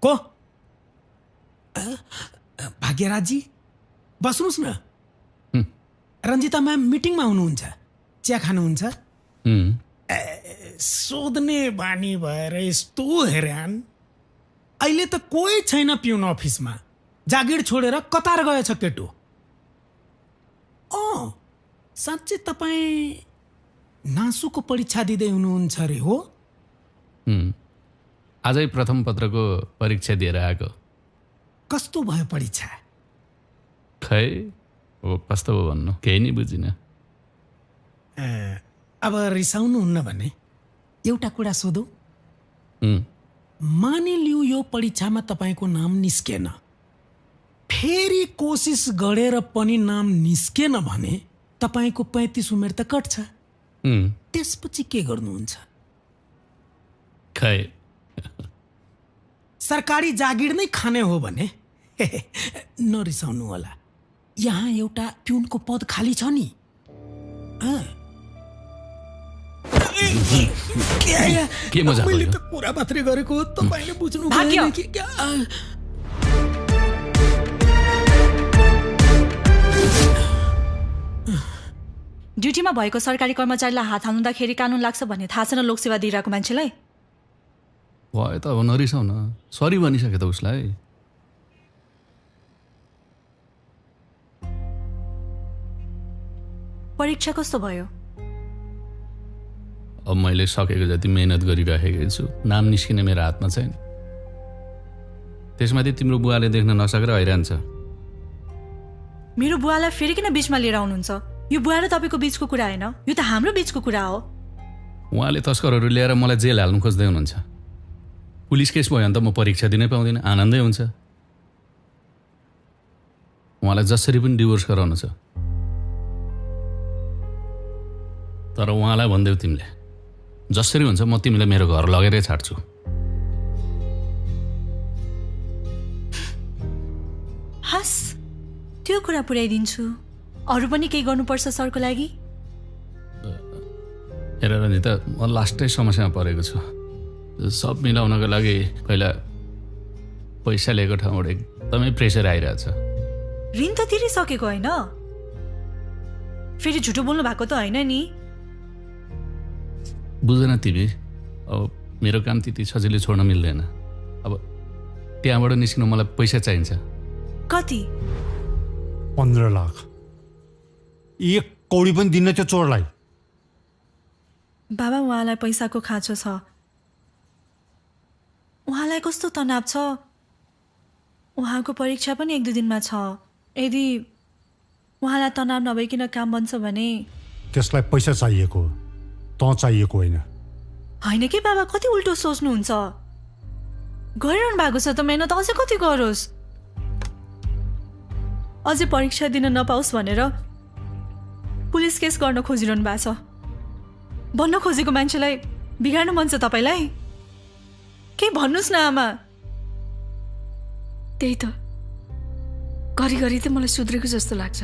को भाग्यराजी बस्नुहोस् न रञ्जिता म्याम मिटिङमा हुनुहुन्छ चिया खानुहुन्छ सोध्ने बानी भएर यस्तो हैरान अहिले त कोही छैन पिउन अफिसमा जागिर छोडेर कतार गएछ केटो साँच्चै तपाईँ नासुको परीक्षा दिँदै हुनुहुन्छ अरे हो आजै प्रथम पत्रको परीक्षा दिएर आएको कस्तो भयो परीक्षा खै हो कस्तो हो भन्नु केही नै बुझिनँ अब रिसाउनुहुन्न भने एउटा कुरा सोधौँ मानिलिउ यो परीक्षामा तपाईँको नाम निस्केन फेरि कोसिस गरेर पनि नाम निस्केन भने तपाईँको 35 उमेर त कट्छ त्यसपछि के गर्नुहुन्छ खै सरकारी जागिर नै खाने हो भने नरिसाउनु होला। यहाँ एउटा प्युनको पद खाली छ नि। के मजा मैले त कुरा मात्रै गरेको, तपाईले बुझ्नु भएन कि? ड्युटीमा भएको सरकारी कर्मचारीलाई हात हाल्नुदाखेरि कानुन लाग्छ भन्ने थाहा छैन लोकसेवा दिइरहेको मान्छेलाई। भयो त अब नरिसाउ न, सरी भनिसके त उसलाई। परीक्षा कस्तो भयो? अब मैले सकेको जति मेहनत गरिरहेकै छु, नाम निस्किने मेरो हातमा छैन। त्यसमाथि तिम्रो बुवाले देख्न नसकेर हैरान छ। मेरो बुवालाई फेरि किन बिचमा लिएर आउनुहुन्छ? यो बुवा र तपाईँको बिचको कुरा होइन, यो त हाम्रो बिचको कुरा हो। उहाँले तस्करहरू ल्याएर मलाई जेल हाल्नु खोज्दै हुनुहुन्छ। पुलिस केस भयो भने त म परीक्षा दिनै पाउँदिनँ, आनन्दै हुन्छ। उहाँलाई जसरी पनि डिभोर्स गराउनु छ, तर उहाँलाई भन्दैौ तिमीले जसरी हुन्छ म तिमीलाई मेरो घर लगेरै छाड्छु। हस्, त्यो कुरा पुर्याइदिन्छु। अरू पनि केही गर्नुपर्छ सरको लागि? हेर नि त, म लास्टै समस्यामा परेको छु। सब मिलाउनको लागि पहिला पैसा लिएको ठाउँबाट एकदमै प्रेसर आइरहेछ। ऋण त तिरिसकेको होइन? फेरि झुटो बोल्नु भएको त होइन नि? बुझेन तिमी? अब मेरो काम त्यति सजिलै छोड्न मिल्दैन। अब त्यहाँबाट निस्किनु मलाई पैसा चाहिन्छ। कति? 15 लाख। 1 कौडी पनि दिन्न त्यो चोरलाई। बाबा, उहाँलाई पैसाको खाँचो छ। उहाँलाई कस्तो तनाव छ? उहाँको परीक्षा पनि 1-2 दिनमा छ। यदि उहाँलाई तनाव नभइकन काम बन्छ भने त्यसलाई पैसा चाहिएको, त चाहिएको होइन। होइन कि बाबा, कति उल्टो सोच्नुहुन्छ। गरिरहनु भएको छ त मेहनत, अझै कति गरोस्? अझै परीक्षा दिन नपाओस् भनेर पुलिस केस गर्न खोजिरहनु भएको छ। भन्न खोजेको मान्छेलाई बिगार्नु मन छ तपाईँलाई? केही भन्नुहोस् न आमा। त्यही त, घरिघरि त मलाई सुध्रेको जस्तो लाग्छ।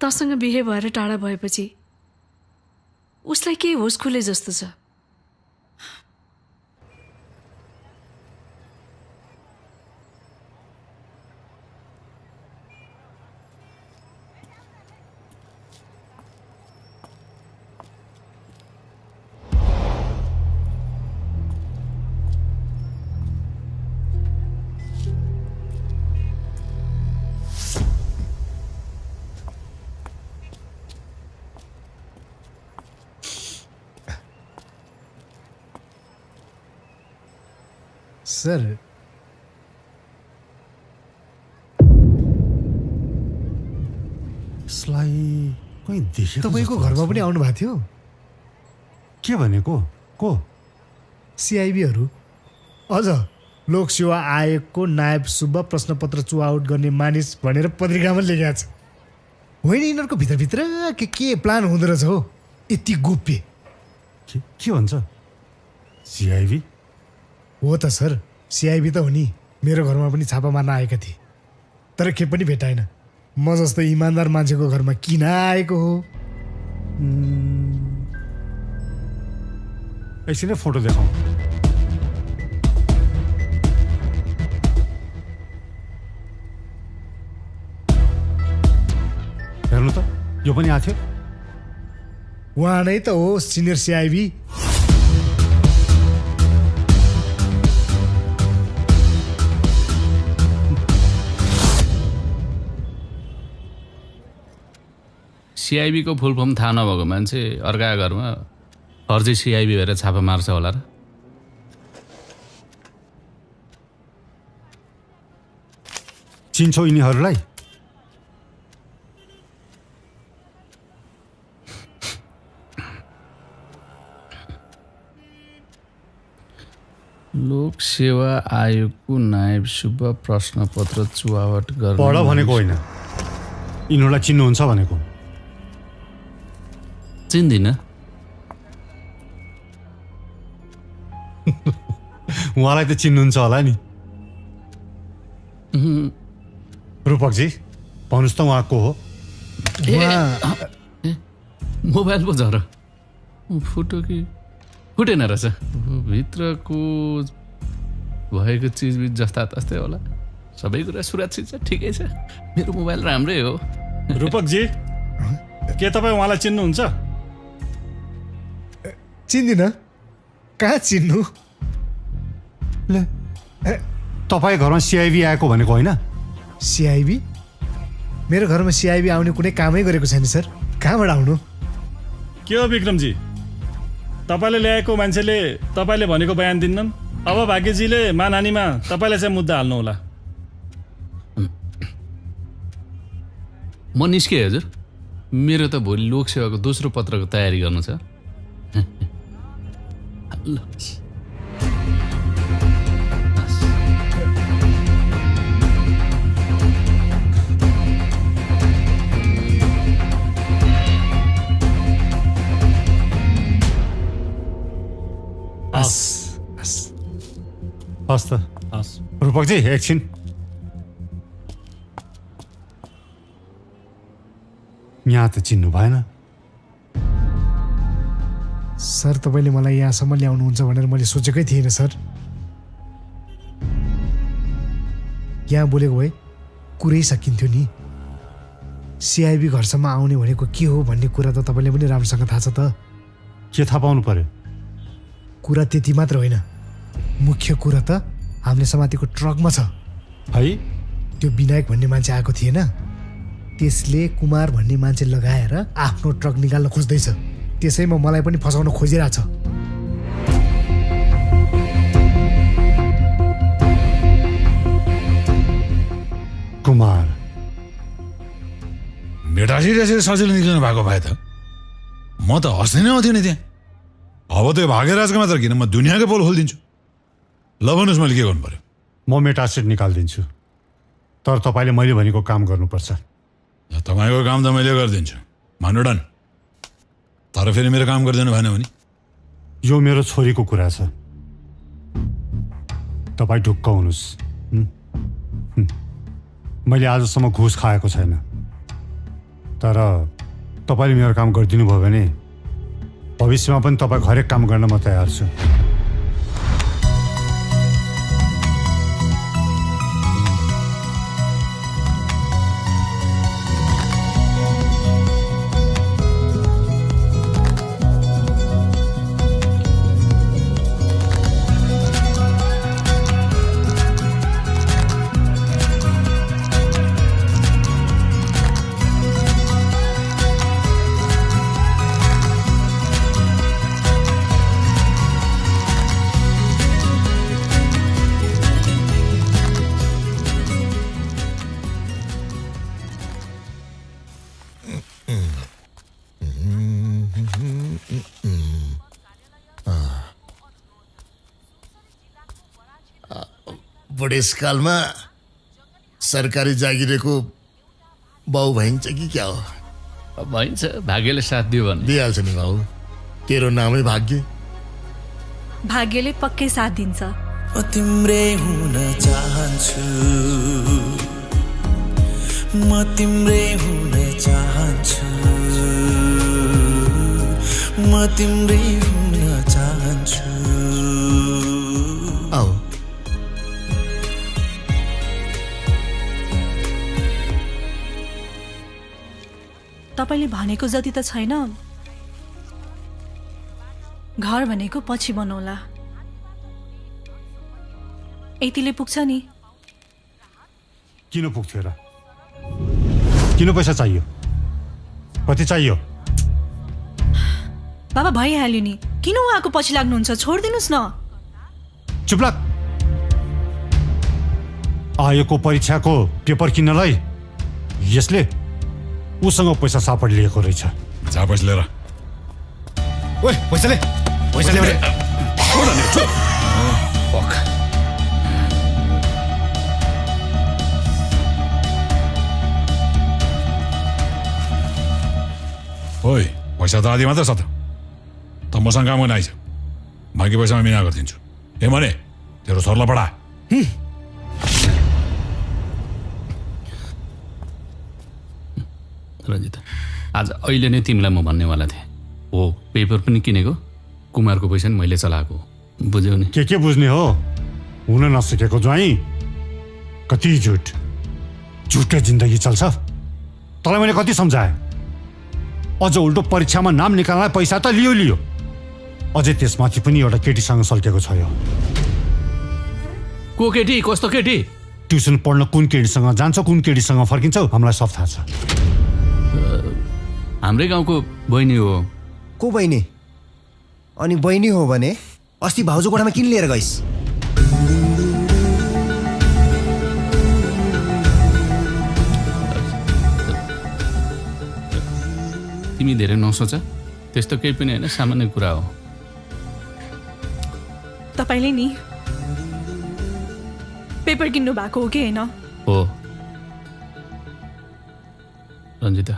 तसँग बिहे भएर टाढा भएपछि उसलाई केही होस खुले जस्तो छ। सर, यसलाई कोही देखेको तपाईँको घरमा पनि आउनु भएको थियो? के भनेको? को? सिआइबीहरू। अझ लोकसेवा आयोगको नायब सुब्बा प्रश्नपत्र चुआउट गर्ने मानिस भनेर पत्रिकामा लेखेको छ। होइन, यिनीहरूको भित्रभित्र के प्लान हुँदो रहेछ हो, यति गोप्य। के भन्छ? सिआइबी हो त सर, सिआइबी त हो नि। मेरो घरमा पनि छापा मार्न आएका थिए, तर के पनि भेटाएन। म जस्तो इमान्दार मान्छेको घरमा किन आएको हो? एकछिन फोटो देखाउँ। हेर्नु त, यो पनि आएको थियो। उहाँ नै त हो सिनियर सिआइबी। सिआइबी को फुल फर्म थाहा नभएको मान्छे अर्का घरमा फर्जी सिआइबी भएर छापा मार्छ होला र? चिन्छौ यिनीहरूलाई? लोक सेवा आयोगको नायब सुब्बा प्रश्नपत्र चुहावट गर्ने। पढ भनेको होइन, यिनीहरूलाई चिन्नुहुन्छ भनेको। चिन्दिनँ। उहाँलाई त चिन्नुहुन्छ होला नि। रूपकजी भन्नुहोस् त उहाँ को हो? मोबाइल पो झर फुट्यो कि फुटेन रहेछ। भित्रको भएको चिजबिज जस्ता तस्तै होला। सबै कुरा सुरक्षित छ, ठिकै छ। मेरो मोबाइल राम्रै हो। रूपकजी के तपाईँ उहाँलाई चिन्नुहुन्छ? चिन्दिनँ। कहाँ चिन्नु? तपाईँ घरमा सिआइबी आएको भनेको होइन? सिआइबी? मेरो घरमा सिआइबी आउने कुनै कामै गरेको छैन सर। कहाँबाट आउनु? के हो विक्रमजी, तपाईँले ल्याएको मान्छेले तपाईँले भनेको बयान दिन्नन्। अब भाग्यजीले मानहानीमा तपाईँलाई चाहिँ मुद्दा हाल्नु होला। म निस्केँ हजुर। मेरो त भोलि लोकसेवाको दोस्रो पत्रको तयारी गर्नु छ। हस् त। रूपकजी एकछिन। यहाँ त चिन्नु भएन। सर तपाईँले मलाई यहाँसम्म ल्याउनुहुन्छ भनेर मैले सोचेकै थिएन सर। यहाँ बोलेको भए कुरै सकिन्थ्यो नि। सिआइबी घरसम्म आउने भनेको के हो भन्ने कुरा त तपाईँले पनि राम्रोसँग थाहा छ त। के थाहा पाउनु पर्यो? कुरा त्यति मात्र होइन, मुख्य कुरा त हामीले समातेको ट्रकमा छ है। त्यो विनायक भन्ने मान्छे आएको थिएन, त्यसले कुमार भन्ने मान्छे लगाएर आफ्नो ट्रक निकाल्न खोज्दैछ। त्यसैमा मलाई पनि फसाउन खोजिरहेछ। कुमार मेटासी सजिलो निक्लिनु भएको भए त म त हस्दै नै आउँथ्यो नि त्यहाँ। अब त्यो भागेराजको मात्र किन, म दुनियाँकै पोल खोलिदिन्छु। ल भन्नुहोस् मैले के गर्नु पर्यो? म मेटासिट निकालिदिन्छु, तर तपाईँले मैले भनेको काम गर्नुपर्छ। तपाईँको काम त मैले गरिदिन्छु, मान्नु डन। तर फेरि मेरो काम गरिदिनु भएन भने? यो मेरो छोरीको कुरा छ, तपाईँ ढुक्क हुनुहोस्। मैले आजसम्म घुस खाएको छैन, तर तपाईँले मेरो काम गरिदिनु भयो भने भविष्यमा पनि तपाईँको हरेक काम गर्न म तयार छु। बुढेसकालमा सरकारी जागिरेको बाउ भइन्छ कि क्या हो? भइन्छ, भाग्यले साथ दियो भने दिइहाल्छ नि बाउ। तेरो नामै भाग्य। भाग्यले पक्कै साथ दिन्छ। म तिम्रै हुन चाहन्छु, म तिम्रै हुन चाहन्छु, म तिम्रै हुन चाहन्छु। आऊ तपाईँले भनेको जति त छैन। घर भनेको पछि बनाउला, यतिले पुग्छ नि। किन पुग्थ्यो र? किन पैसा चाहियो? कति चाहियो? बाबा भइहाल्यो नि, किन उहाँको पछि लाग्नुहुन्छ? छोडिदिनुहोस् न। चुप लाग। आएको परीक्षाको पेपर किन्नलाई यसले उसँग पैसा सापट लिएको रहेछ। जा पैसा लिएर। ओए पैसा ले, पैसा ले। ओए पैसा त आधी मात्र छ त मसँग काम गर्न आइज बाँकी पैसामा मिना गरिदिन्छु ए मने तेरो छोरलाई पढा रञ्जिता आज अहिले नै तिमीलाई म भन्नेवाला थिएँ हो पेपर पनि किनेको कुमारको पैसा नि मैले चलाएको बुझ्यौ नि के बुझ्ने हो हुन नसकेको ज्वाइँ कति झुटै जिन्दगी चल्छ तँलाई मैले कति सम्झाएँ अझ उल्टो परीक्षामा नाम निकाल्नलाई पैसा त लियो अझै त्यसमाथि पनि एउटा केटीसँग सल्केको छ यो को केटी कस्तो केटी ट्युसन पढ्न कुन केटीसँग जान्छ कुन केटीसँग फर्किन्छौ हामीलाई सब थाहा छ हाम्रै गाउँको बहिनी हो को बहिनी अनि बहिनी हो भने अस्ति भाउजू कोठामा किन लिएर गइस् तिमी धेरै नसोच त्यस्तो केही पनि होइन सामान्य कुरा हो तपाईँले नि पेपर किन्नु भएको हो कि होइन हो रञ्जिता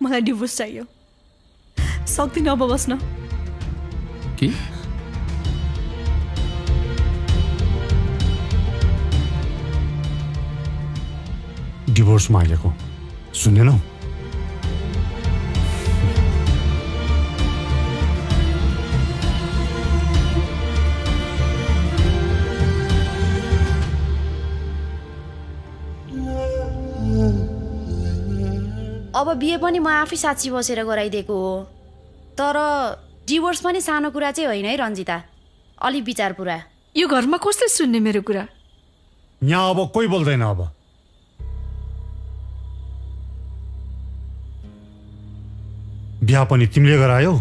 मलाई डिभोर्स चाहियो सक्दिनँ अब बस्न के डिभोर्स मागेको सुनेनौ अब बिहे पनि म आफै साक्षी बसेर गराइदिएको हो तर डिभोर्स पनि सानो कुरा चाहिँ होइन है रञ्जिता अलि विचार पुरा यो घरमा कसले सुन्ने मेरो कुरा यहाँ अब कोही बोल्दैन अब बिहा पनि तिमीले गरायौ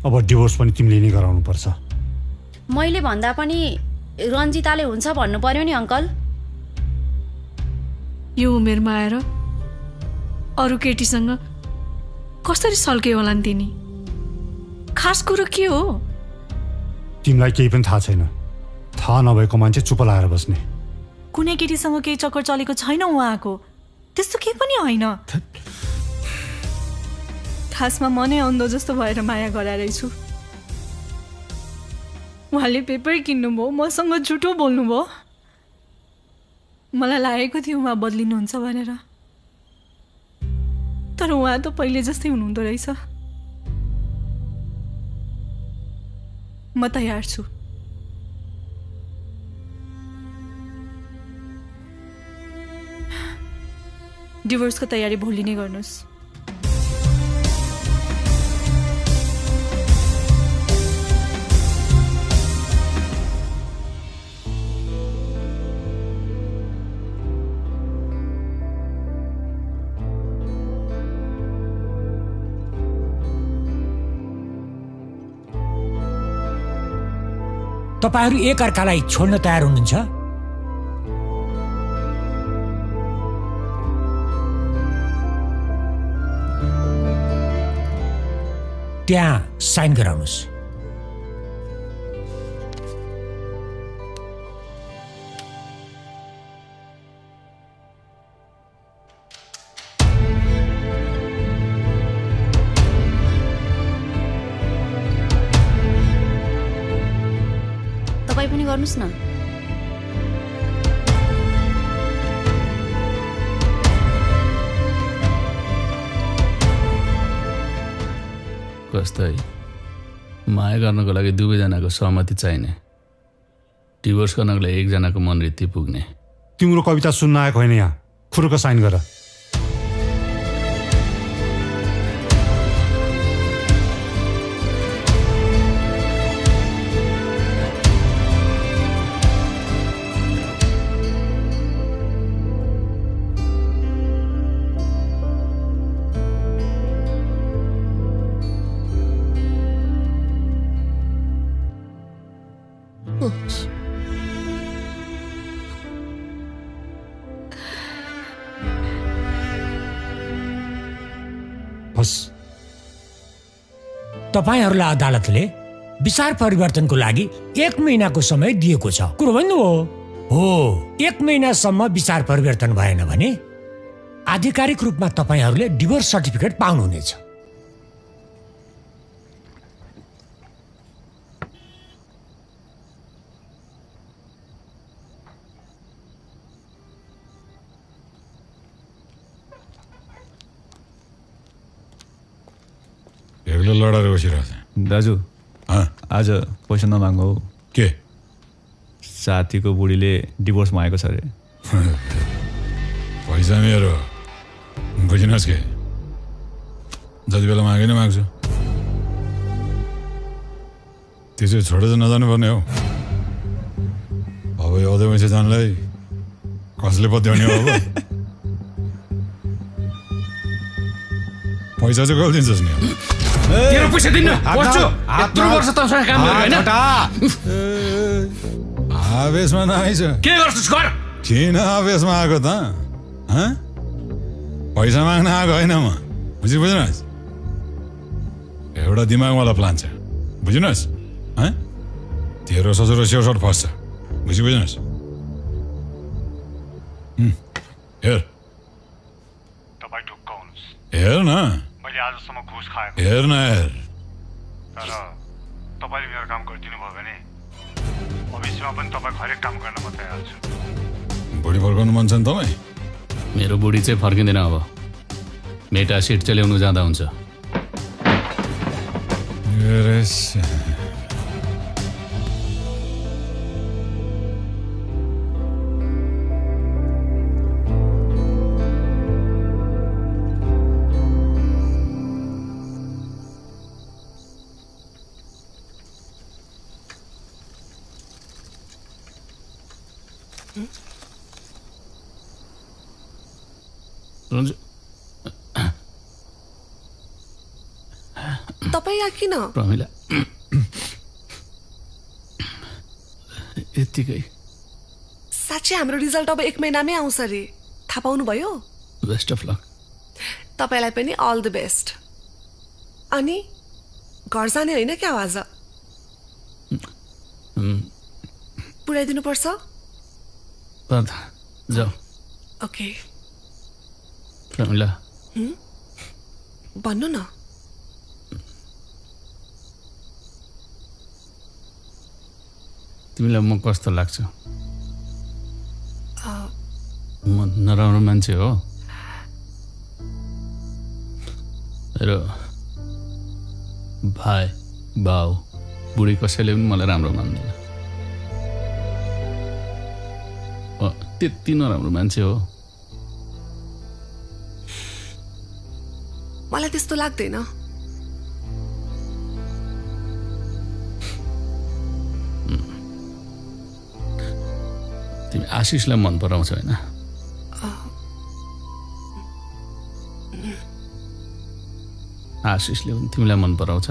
अब डिभोर्स पनि तिमीले नै गराउनु पर्छ मैले भन्दा पनि रञ्जिताले हुन्छ भन्नु पर्यो नि अङ्कल यो उमेरमा आएर अरू केटीसँग कसरी सल्के होला नि तिनी खास कुरो के हो तिमीलाई केही पनि थाहा छैन थाहा नभएको मान्छे चुप लाएर बस्ने कुनै केटीसँग केही चक्कर चलेको छैन उहाँको त्यस्तो केही पनि होइन खासमा मनै अन्धो जस्तो भएर माया गराइरहेछु उहाँले पेपर किन्नुभयो मसँग झुटो बोल्नुभयो मलाई लागेको थियो उहाँ बदलिनुहुन्छ भनेर तर उहाँ त पहिले जस्तै हुनुहुँदो रहेछ म तयार छु डिभोर्सको तयारी भोलि नै गर्नुहोस् तपाईहरू एक अर्कालाई छोड्न तयार हुनुहुन्छ त्यहाँ साइन गराउनुहोस् तपाईँ पनि गर्नुहोस् न कस्तो है माया गर्नको लागि दुवैजनाको सहमति चाहिने डिभोर्स गर्नको लागि एकजनाको मनवृत्ति पुग्ने तिम्रो कविता सुन्न आएको होइन यहाँ खुरुको साइन गर तपाईहरूलाई अदालतले विचार परिवर्तनको लागि 1 महिनाको समय दिएको छ। कुरो भन्नु हो 1 महिनासम्म विचार परिवर्तन भएन भने आधिकारिक रूपमा तपाईहरूले डिभोर्स सर्टिफिकेट पाउनुहुनेछ। एक्लो लडाएर बसिरहेको छ। दाजु आज पैसा नमाग्नु हो। के? साथीको बुढीले डिभोर्स मागेको छ अरे। पैसा मेरो बुझिनुहोस् के, जति बेला मागे नै माग्छु। त्यो चाहिँ छोडेर नजानु पर्ने हो। अब यो आउँदै मान्छे जानलाई कसले पत्याउने हो? अब पैसा चाहिँ कहिले दिन्छस् नि? तेरो पैसा दिन्न बच्चो, यत्रो वर्ष तँसँग काम गरेको हैन। आवेशमा नआइछ। के गर्छस् गर? किन आवेशमा आएको त? पैसा माग्न आएको होइन म, बुझिनुहोस्। एउटा दिमागवाला प्लान छ, बुझिनुहोस्। तेरो ससुरो स्योसट फस्छ, बुझिनुहोस्। हेर तपाईँ ढुक्क हुनुहोस्। हेर न, मैले आजसम्म घुस खाएको। हेर न हेर। तर तपाईँले मेरो काम गरिदिनु भयो भने भविष्यमा पनि तपाईँको हरेक काम गर्न म तयार छु। बुढी फर्काउनु मन छ नि तपाईँ? मेरो बुढी चाहिँ फर्किँदैन। अब मेटा सिट चाहिँ ल्याउनु जाँदा हुन्छ। तपाईँ यहाँ किन? प्रमिला यतिकै। साँच्चै हाम्रो रिजल्ट अब 1 महिनामै आउँछ अरे, थाहा पाउनुभयो? Best of lock. तपाईँलाई पनि अल द बेस्ट। अनि घर जाने होइन क्या आज? पुऱ्याइदिनु पर्छ? जाऊ। ओके। प्रमिला भन्नु न। तिमीलाई म कस्तो लाग्छ? म नराम्रो मान्छे हो? मेरो भाइ बाउ बुढी कसैले पनि मलाई राम्रो मान्दैन। त्यति नराम्रो मान्छे हो? मलाई त्यस्तो लाग्दैन। तिमी आशिषलाई मन पराउँछ होइन? आशिषले पनि तिमीलाई मन पराउँछ?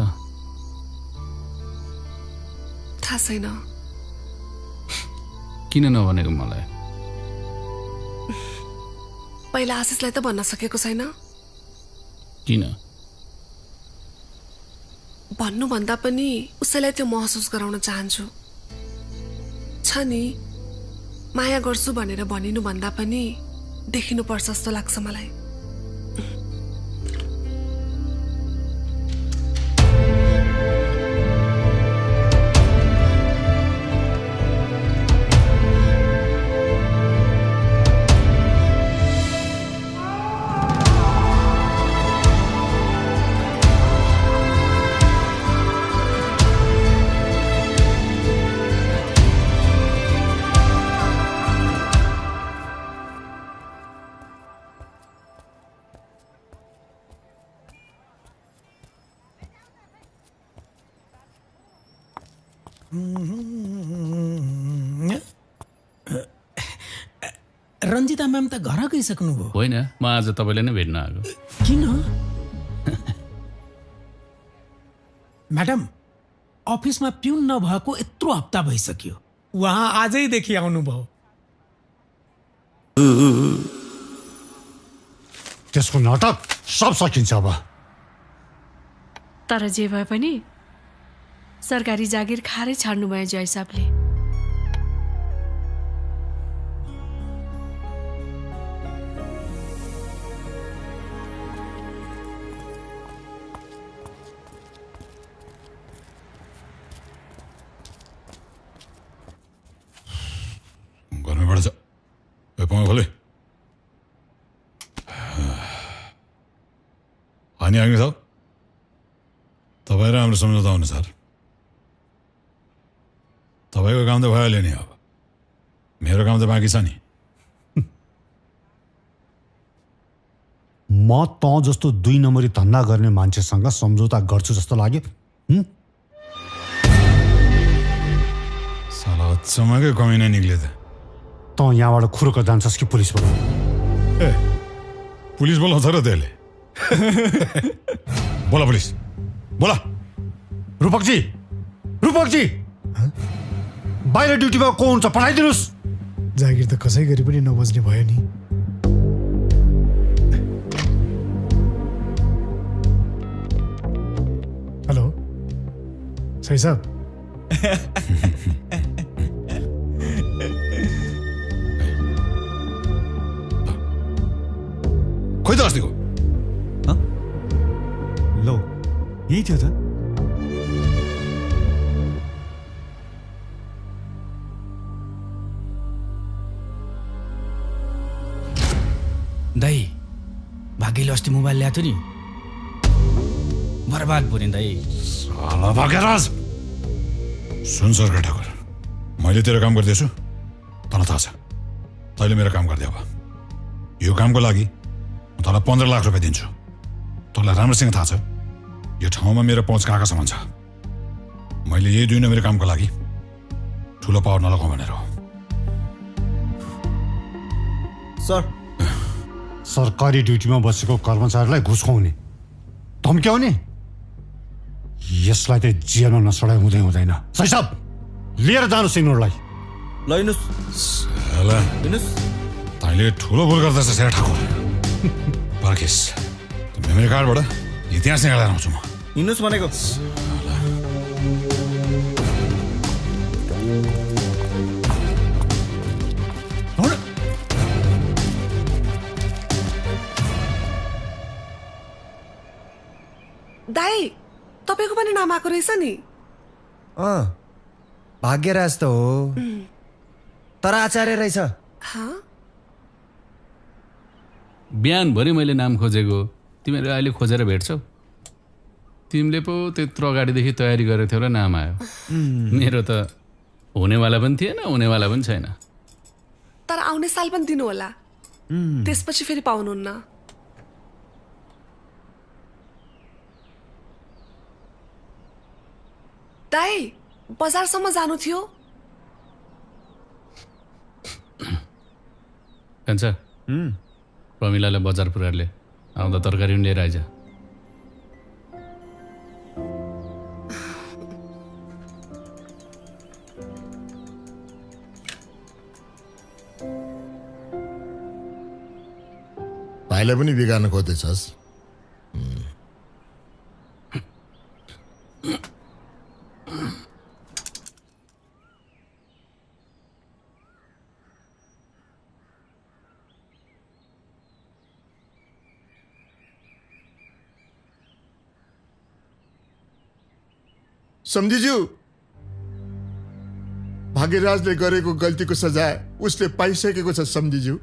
थाहा छैन। किन नभनेको मलाई? पहिला आशिषलाई त भन्न सकेको छैन। किन? भन्नुभन्दा पनि उसैलाई त्यो महसुस गराउन चाहन्छु। छ नि, माया गर्छु भनेर भनिनु भन्दा पनि देखिनुपर्छ जस्तो लाग्छ मलाई। रञ्जिता म्याम त घर गइसक्नुभयो? होइन, म आज तपाईँलाई नै भेट्न आएको। किन? म्याडम, अफिसमा पिउन नभएको यत्रो हप्ता भइसक्यो, उहाँ आजैदेखि आउनुभयो। त्यसको नाटक सब सकिन्छ अब। तर जे भए पनि सरकारी जागिर खारै छाड्नुभयो जय साहबले। घरमै बढ्छ पाउँ खोले अनि आगे साहब तपाईँ र हाम्रो सम्झौता अनुसार तपाईँको काम त भइहाल्यो नि। अब मेरो काम त बाँकी छ नि। म त जस्तो 2 नम्बरी धन्दा गर्ने मान्छेसँग सम्झौता गर्छु जस्तो लाग्यो। साला अचम्मकै कमिना निक्ल्यो त यहाँबाट खुरुक जान्छस् कि पुलिस बोला? ए पुलिस बोलाउँछ र त्यसले? बोला पुलिस बोला। रूपकजी रूपकजी बाहिर ड्युटीमा को हुन्छ पठाइदिनुहोस्। जागिर त कसै गरी पनि नबज्ने भयो नि। हेलो सही साहब। खोइ त अस्तिको लो यही थियो त। दाई भाग्यले अस्ति मोबाइल ल्याएको थियो नि, बर्बाद भयो नि दाई। साला भाग्यराज सुन सरकार ठाकुर, मैले तेरो काम गर्दैछु तँलाई थाहा छ। तैँले मेरो काम गरिदियो। अब यो कामको लागि म तँलाई 15 लाख रुपियाँ दिन्छु। तँलाई राम्रोसँग थाहा छ यो ठाउँमा मेरो पहुँच कहाँसम्म छ। मैले यही 2 नम्बरी कामको लागि ठुलो पावर नलगाउँ भनेर हो। सर सरकारी ड्युटीमा बसेको कर्मचारीलाई घुस खुवाउने धम्क्याउने यसलाई त जेलमा नसडाइ हुँदै हुँदैन। सही साहब लिएर जानुहोस् यिनीहरूलाई। लिनुहोस्। तैँले ठुलो भुल गर्दैछ सेरा ठाकुर। पर्खिस मेमोरी कार्डबाट इतिहास निकालेर आउँछु म। हिँड्नुहोस् भनेको। दाई तपाईँको पनि नाम आएको रहेछ नि। भाग्यराज त हो तर आचार्य रहेछ। बिहानभरि मैले नाम खोजेको, तिमीहरू अहिले खोजेर भेट्छौ। तिमीले पो त्यत्रो अगाडिदेखि तयारी गरेको थियौ र नाम आयो। मेरो त हुनेवाला पनि थिएन, हुनेवाला पनि छैन। तर आउने साल पनि दिनु होला, त्यसपछि फेरि पाउनुहुन्न। दाई बजारसम्म जानु थियो। कान्छा प्रमिलालाई बजार पुऱ्यारले आउँदा तरकारी पनि लिएर आइज। भाइलाई पनि बिगार्न खोज्दैछस्? सम्झिज्यू, भाग्यराजले गरेको गल्तीको सजाय उसले पाइसकेको छ। सम्झिज्यू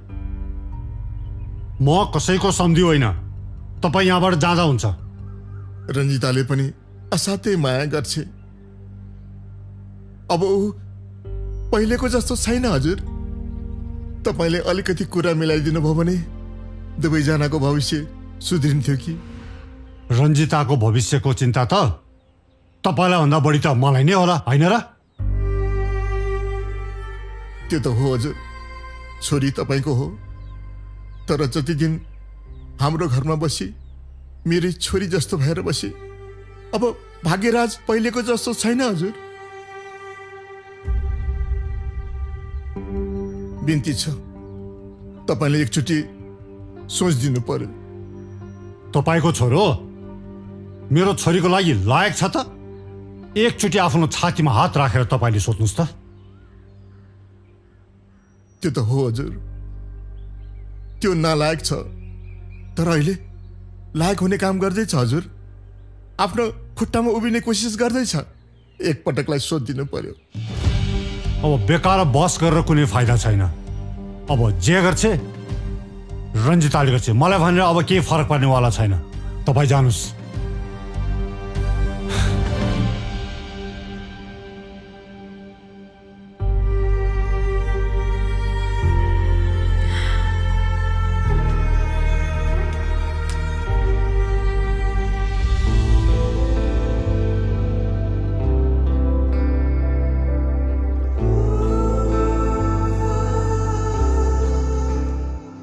म कसैको सम्झी होइन। तपाईँ यहाँबाट जाँदा हुन्छ। रञ्जिताले पनि असाध्यै माया गर्छ। अब ऊ पहिलेको जस्तो छैन हजुर। तपाईँले अलिकति कुरा मिलाइदिनु भयो भने दुवैजनाको भविष्य सुध्रिन्थ्यो कि। रञ्जिताको भविष्यको चिन्ता त तपाईँलाई भन्दा बढी त मलाई नै होला, होइन र? त्यो त हो हजुर, छोरी तपाईँको हो। तर जति दिन हाम्रो घरमा बसी मेरी छोरी जस्तो भएर बसी, अब भाग्यराज पहिलेको जस्तो छैन हजुर। बिन्ती छ, तपाईँले एकचोटि सोचिदिनु पर्यो। तपाईँको छोरो मेरो छोरीको लागि लायक छ त? एकचोटि आफ्नो छातीमा हात राखेर तपाईँले सोध्नुहोस् त। त्यो त हो हजुर, त्यो नालायक छ, तर अहिले लायक हुने काम गर्दैछ हजुर। आफ्नो खुट्टामा उभिने कोसिस गर्दैछ। एकपटकलाई सोधिदिनु पर्यो। अब बेकार बस गरेर कुनै फाइदा छैन। अब जे गर्छ रन्जिताले गर्छ, मलाई भनेर अब केही फरक पर्नेवाला छैन। तपाईँ जानुहोस्।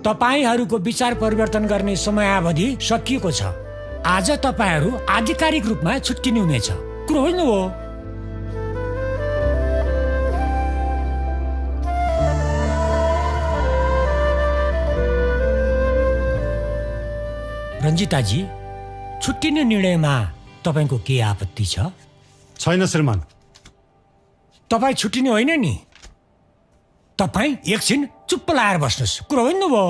तपाईहरूको विचार परिवर्तन गर्ने समयावधि सकिएको छ। आज तपाईहरू आधिकारिक रूपमा छुट्टिनु हुनेछ। कुरो होइन हो? रञ्जिताजी, छुट्टिने निर्णयमा तपाईँको के आपत्ति छ? छैन श्रीमान। तपाईँ छुट्टिने होइन नि। तपाईँ एकछिन चुप्प लाएर बस्नुहोस्। कुरो होइन भयो?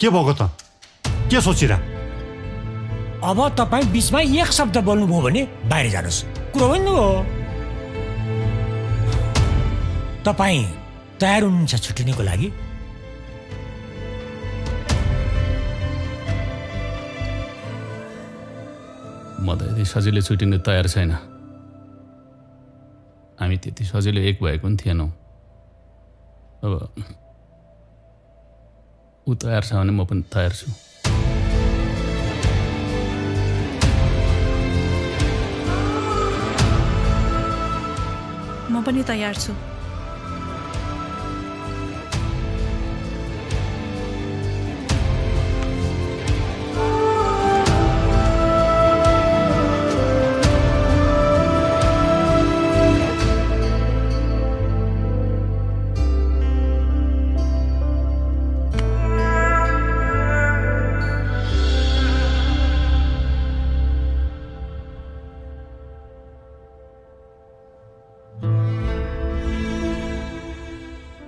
के भएको त? के सोचिरा? अब तपाईँ बिचमा एक शब्द बोल्नुभयो भने बाहिर जानुहोस्। कुरो होइन हो? तपाईँ तयार हुनुहुन्छ छुट्टिनेको लागि? म त यति सजिलै छुट्टिनु तयार छैन। हामी त्यति सजिलो एक भएको पनि थिएनौँ। अब ऊ तयार छ भने म पनि तयार छु। म पनि तयार छु।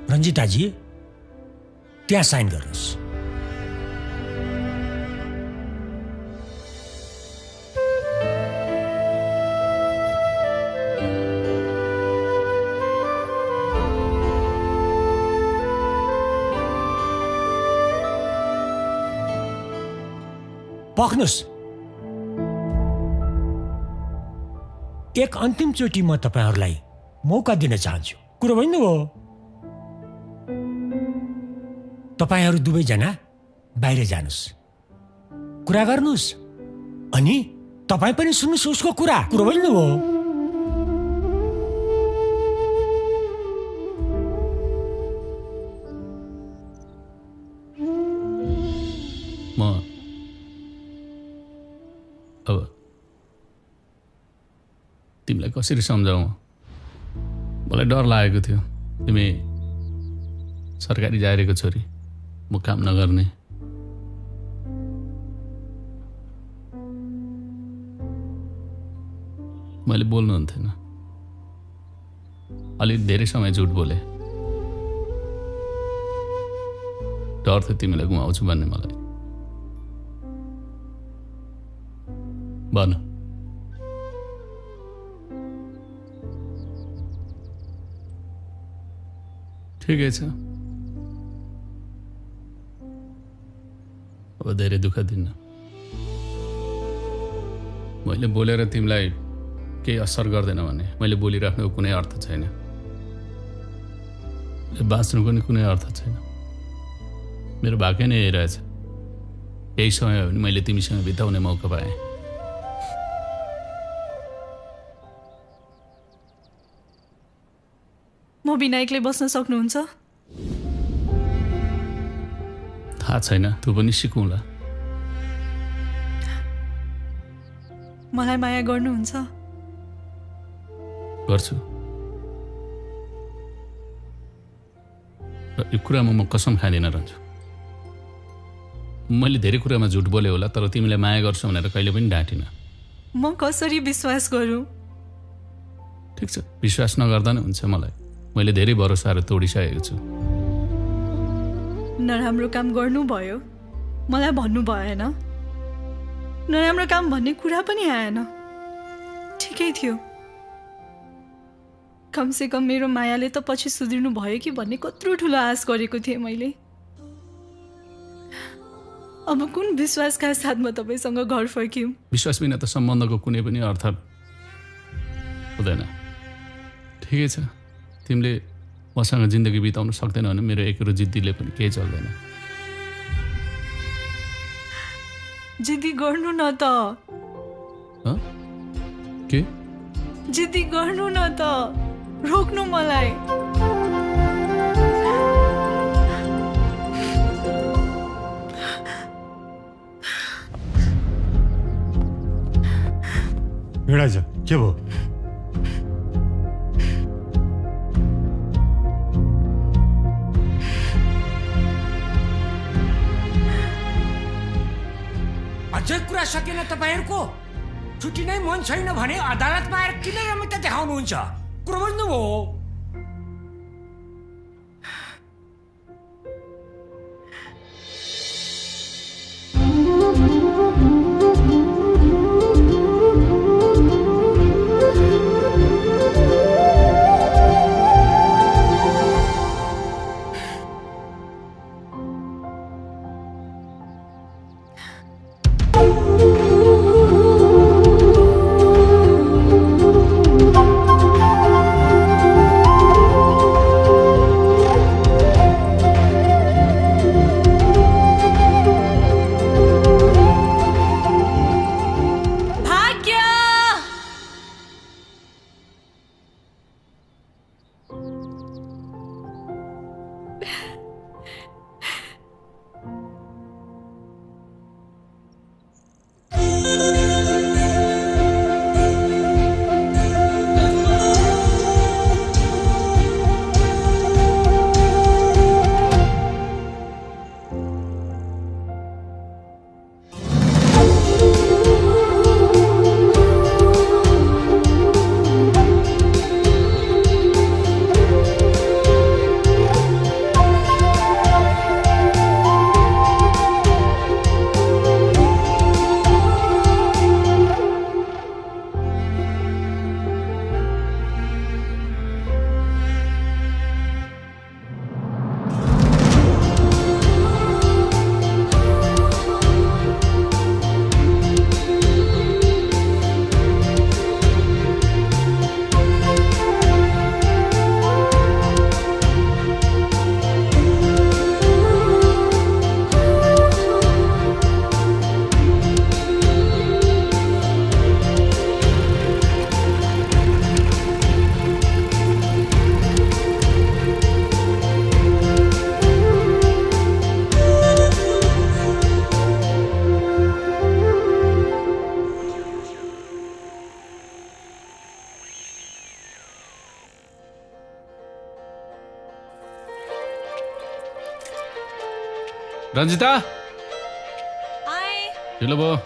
रञ्जिताजी, त्यहाँ साइन गर्नुहोस्। पख्नुहोस्। एक अन्तिमचोटि म तपाईँहरूलाई मौका दिन चाहन्छु। कुरो होइन हो? तपाईहरू दुवैजना बाहिर जानुहोस्, कुरा गर्नुहोस्, अनि तपाईँ पनि सुन्नुहोस् उसको कुरा। कुरो होइन हो? म अब तिमीलाई कसरी सम्झाउँ? मलाई डर लागेको थियो। तिमी सरकारी जागिरको छोरी, म काम नगर्ने। मैले बोल्नु हुन्थेन। अलिक धेरै समय झुट बोले। डर थियो तिमीलाई गुमाउँछु भन्ने मलाई। भन। ठिकै छ, अब धेरै दुःख दिन्न। मैले बोलेर तिमीलाई केही असर गर्दैन भने मैले बोलिराख्नुको कुनै अर्थ छैन। बाँच्नुको नि कुनै अर्थ छैन। मेरो भाग्य नै यही रहेछ। यही समय हो भने मैले तिमीसँग बिताउने मौका पाएँ। म बिना एक्लै बस्न सक्नुहुन्छ? थाहा छैन, तँ पनि सिकौँला। मलाई माया गर्नुहुन्छ? गर्छु। र यो कुरामा म कसम खाँदिनँ रहन्छु। मैले धेरै कुरामा झुट बोले होला, तर तिमीलाई माया गर्छु भनेर कहिले पनि ढाँटिनँ। म कसरी विश्वास गरौँ? ठिक छ, विश्वास नगर्दा नै हुन्छ। मलाई मैले धेरै भरोसाहरू तोडिसकेको छु। नराम्रो काम गर्नुभयो, मलाई भन्नु भएन। नराम्रो काम भन्ने कुरा पनि आएन। ठिकै थियो। कमसेकम मेरो मायाले त पछि सुध्रिनु भयो कि भन्ने कत्रो ठुलो आश गरेको थिएँ मैले। अब कुन विश्वासका साथमा तपाईँसँग घर फर्क्यौँ? विश्वास बिना त सम्बन्धको कुनै पनि अर्थ हुँदैन। ठिकै छ, तिमीले मसँग जिन्दगी बिताउन सक्दैन भने मेरो एकरो जिद्दीले पनि केही चल्दैन। जिद्दी गर्नु न त। के? जिद्दी गर्नु न त, रोक्नु मलाई। हिँडाइछ के भयो? अझै कुरा सकेन तपाईँहरूको? छुट्टी नै मन छैन भने अदालतमा आएर किन रमिता देखाउनुहुन्छ? कुरो बुझ्नुभयो? रञ्जिता, ढिलो भयो।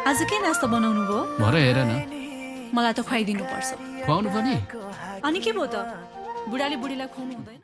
आज के नास्ता बनाउनु भयो? भरे हेर न, मलाई त खुवाइदिनु पर्छ। खुवाउनु पनि? अनि के भयो त? बुढाले बुढीलाई खुवाउनु हुँदैन?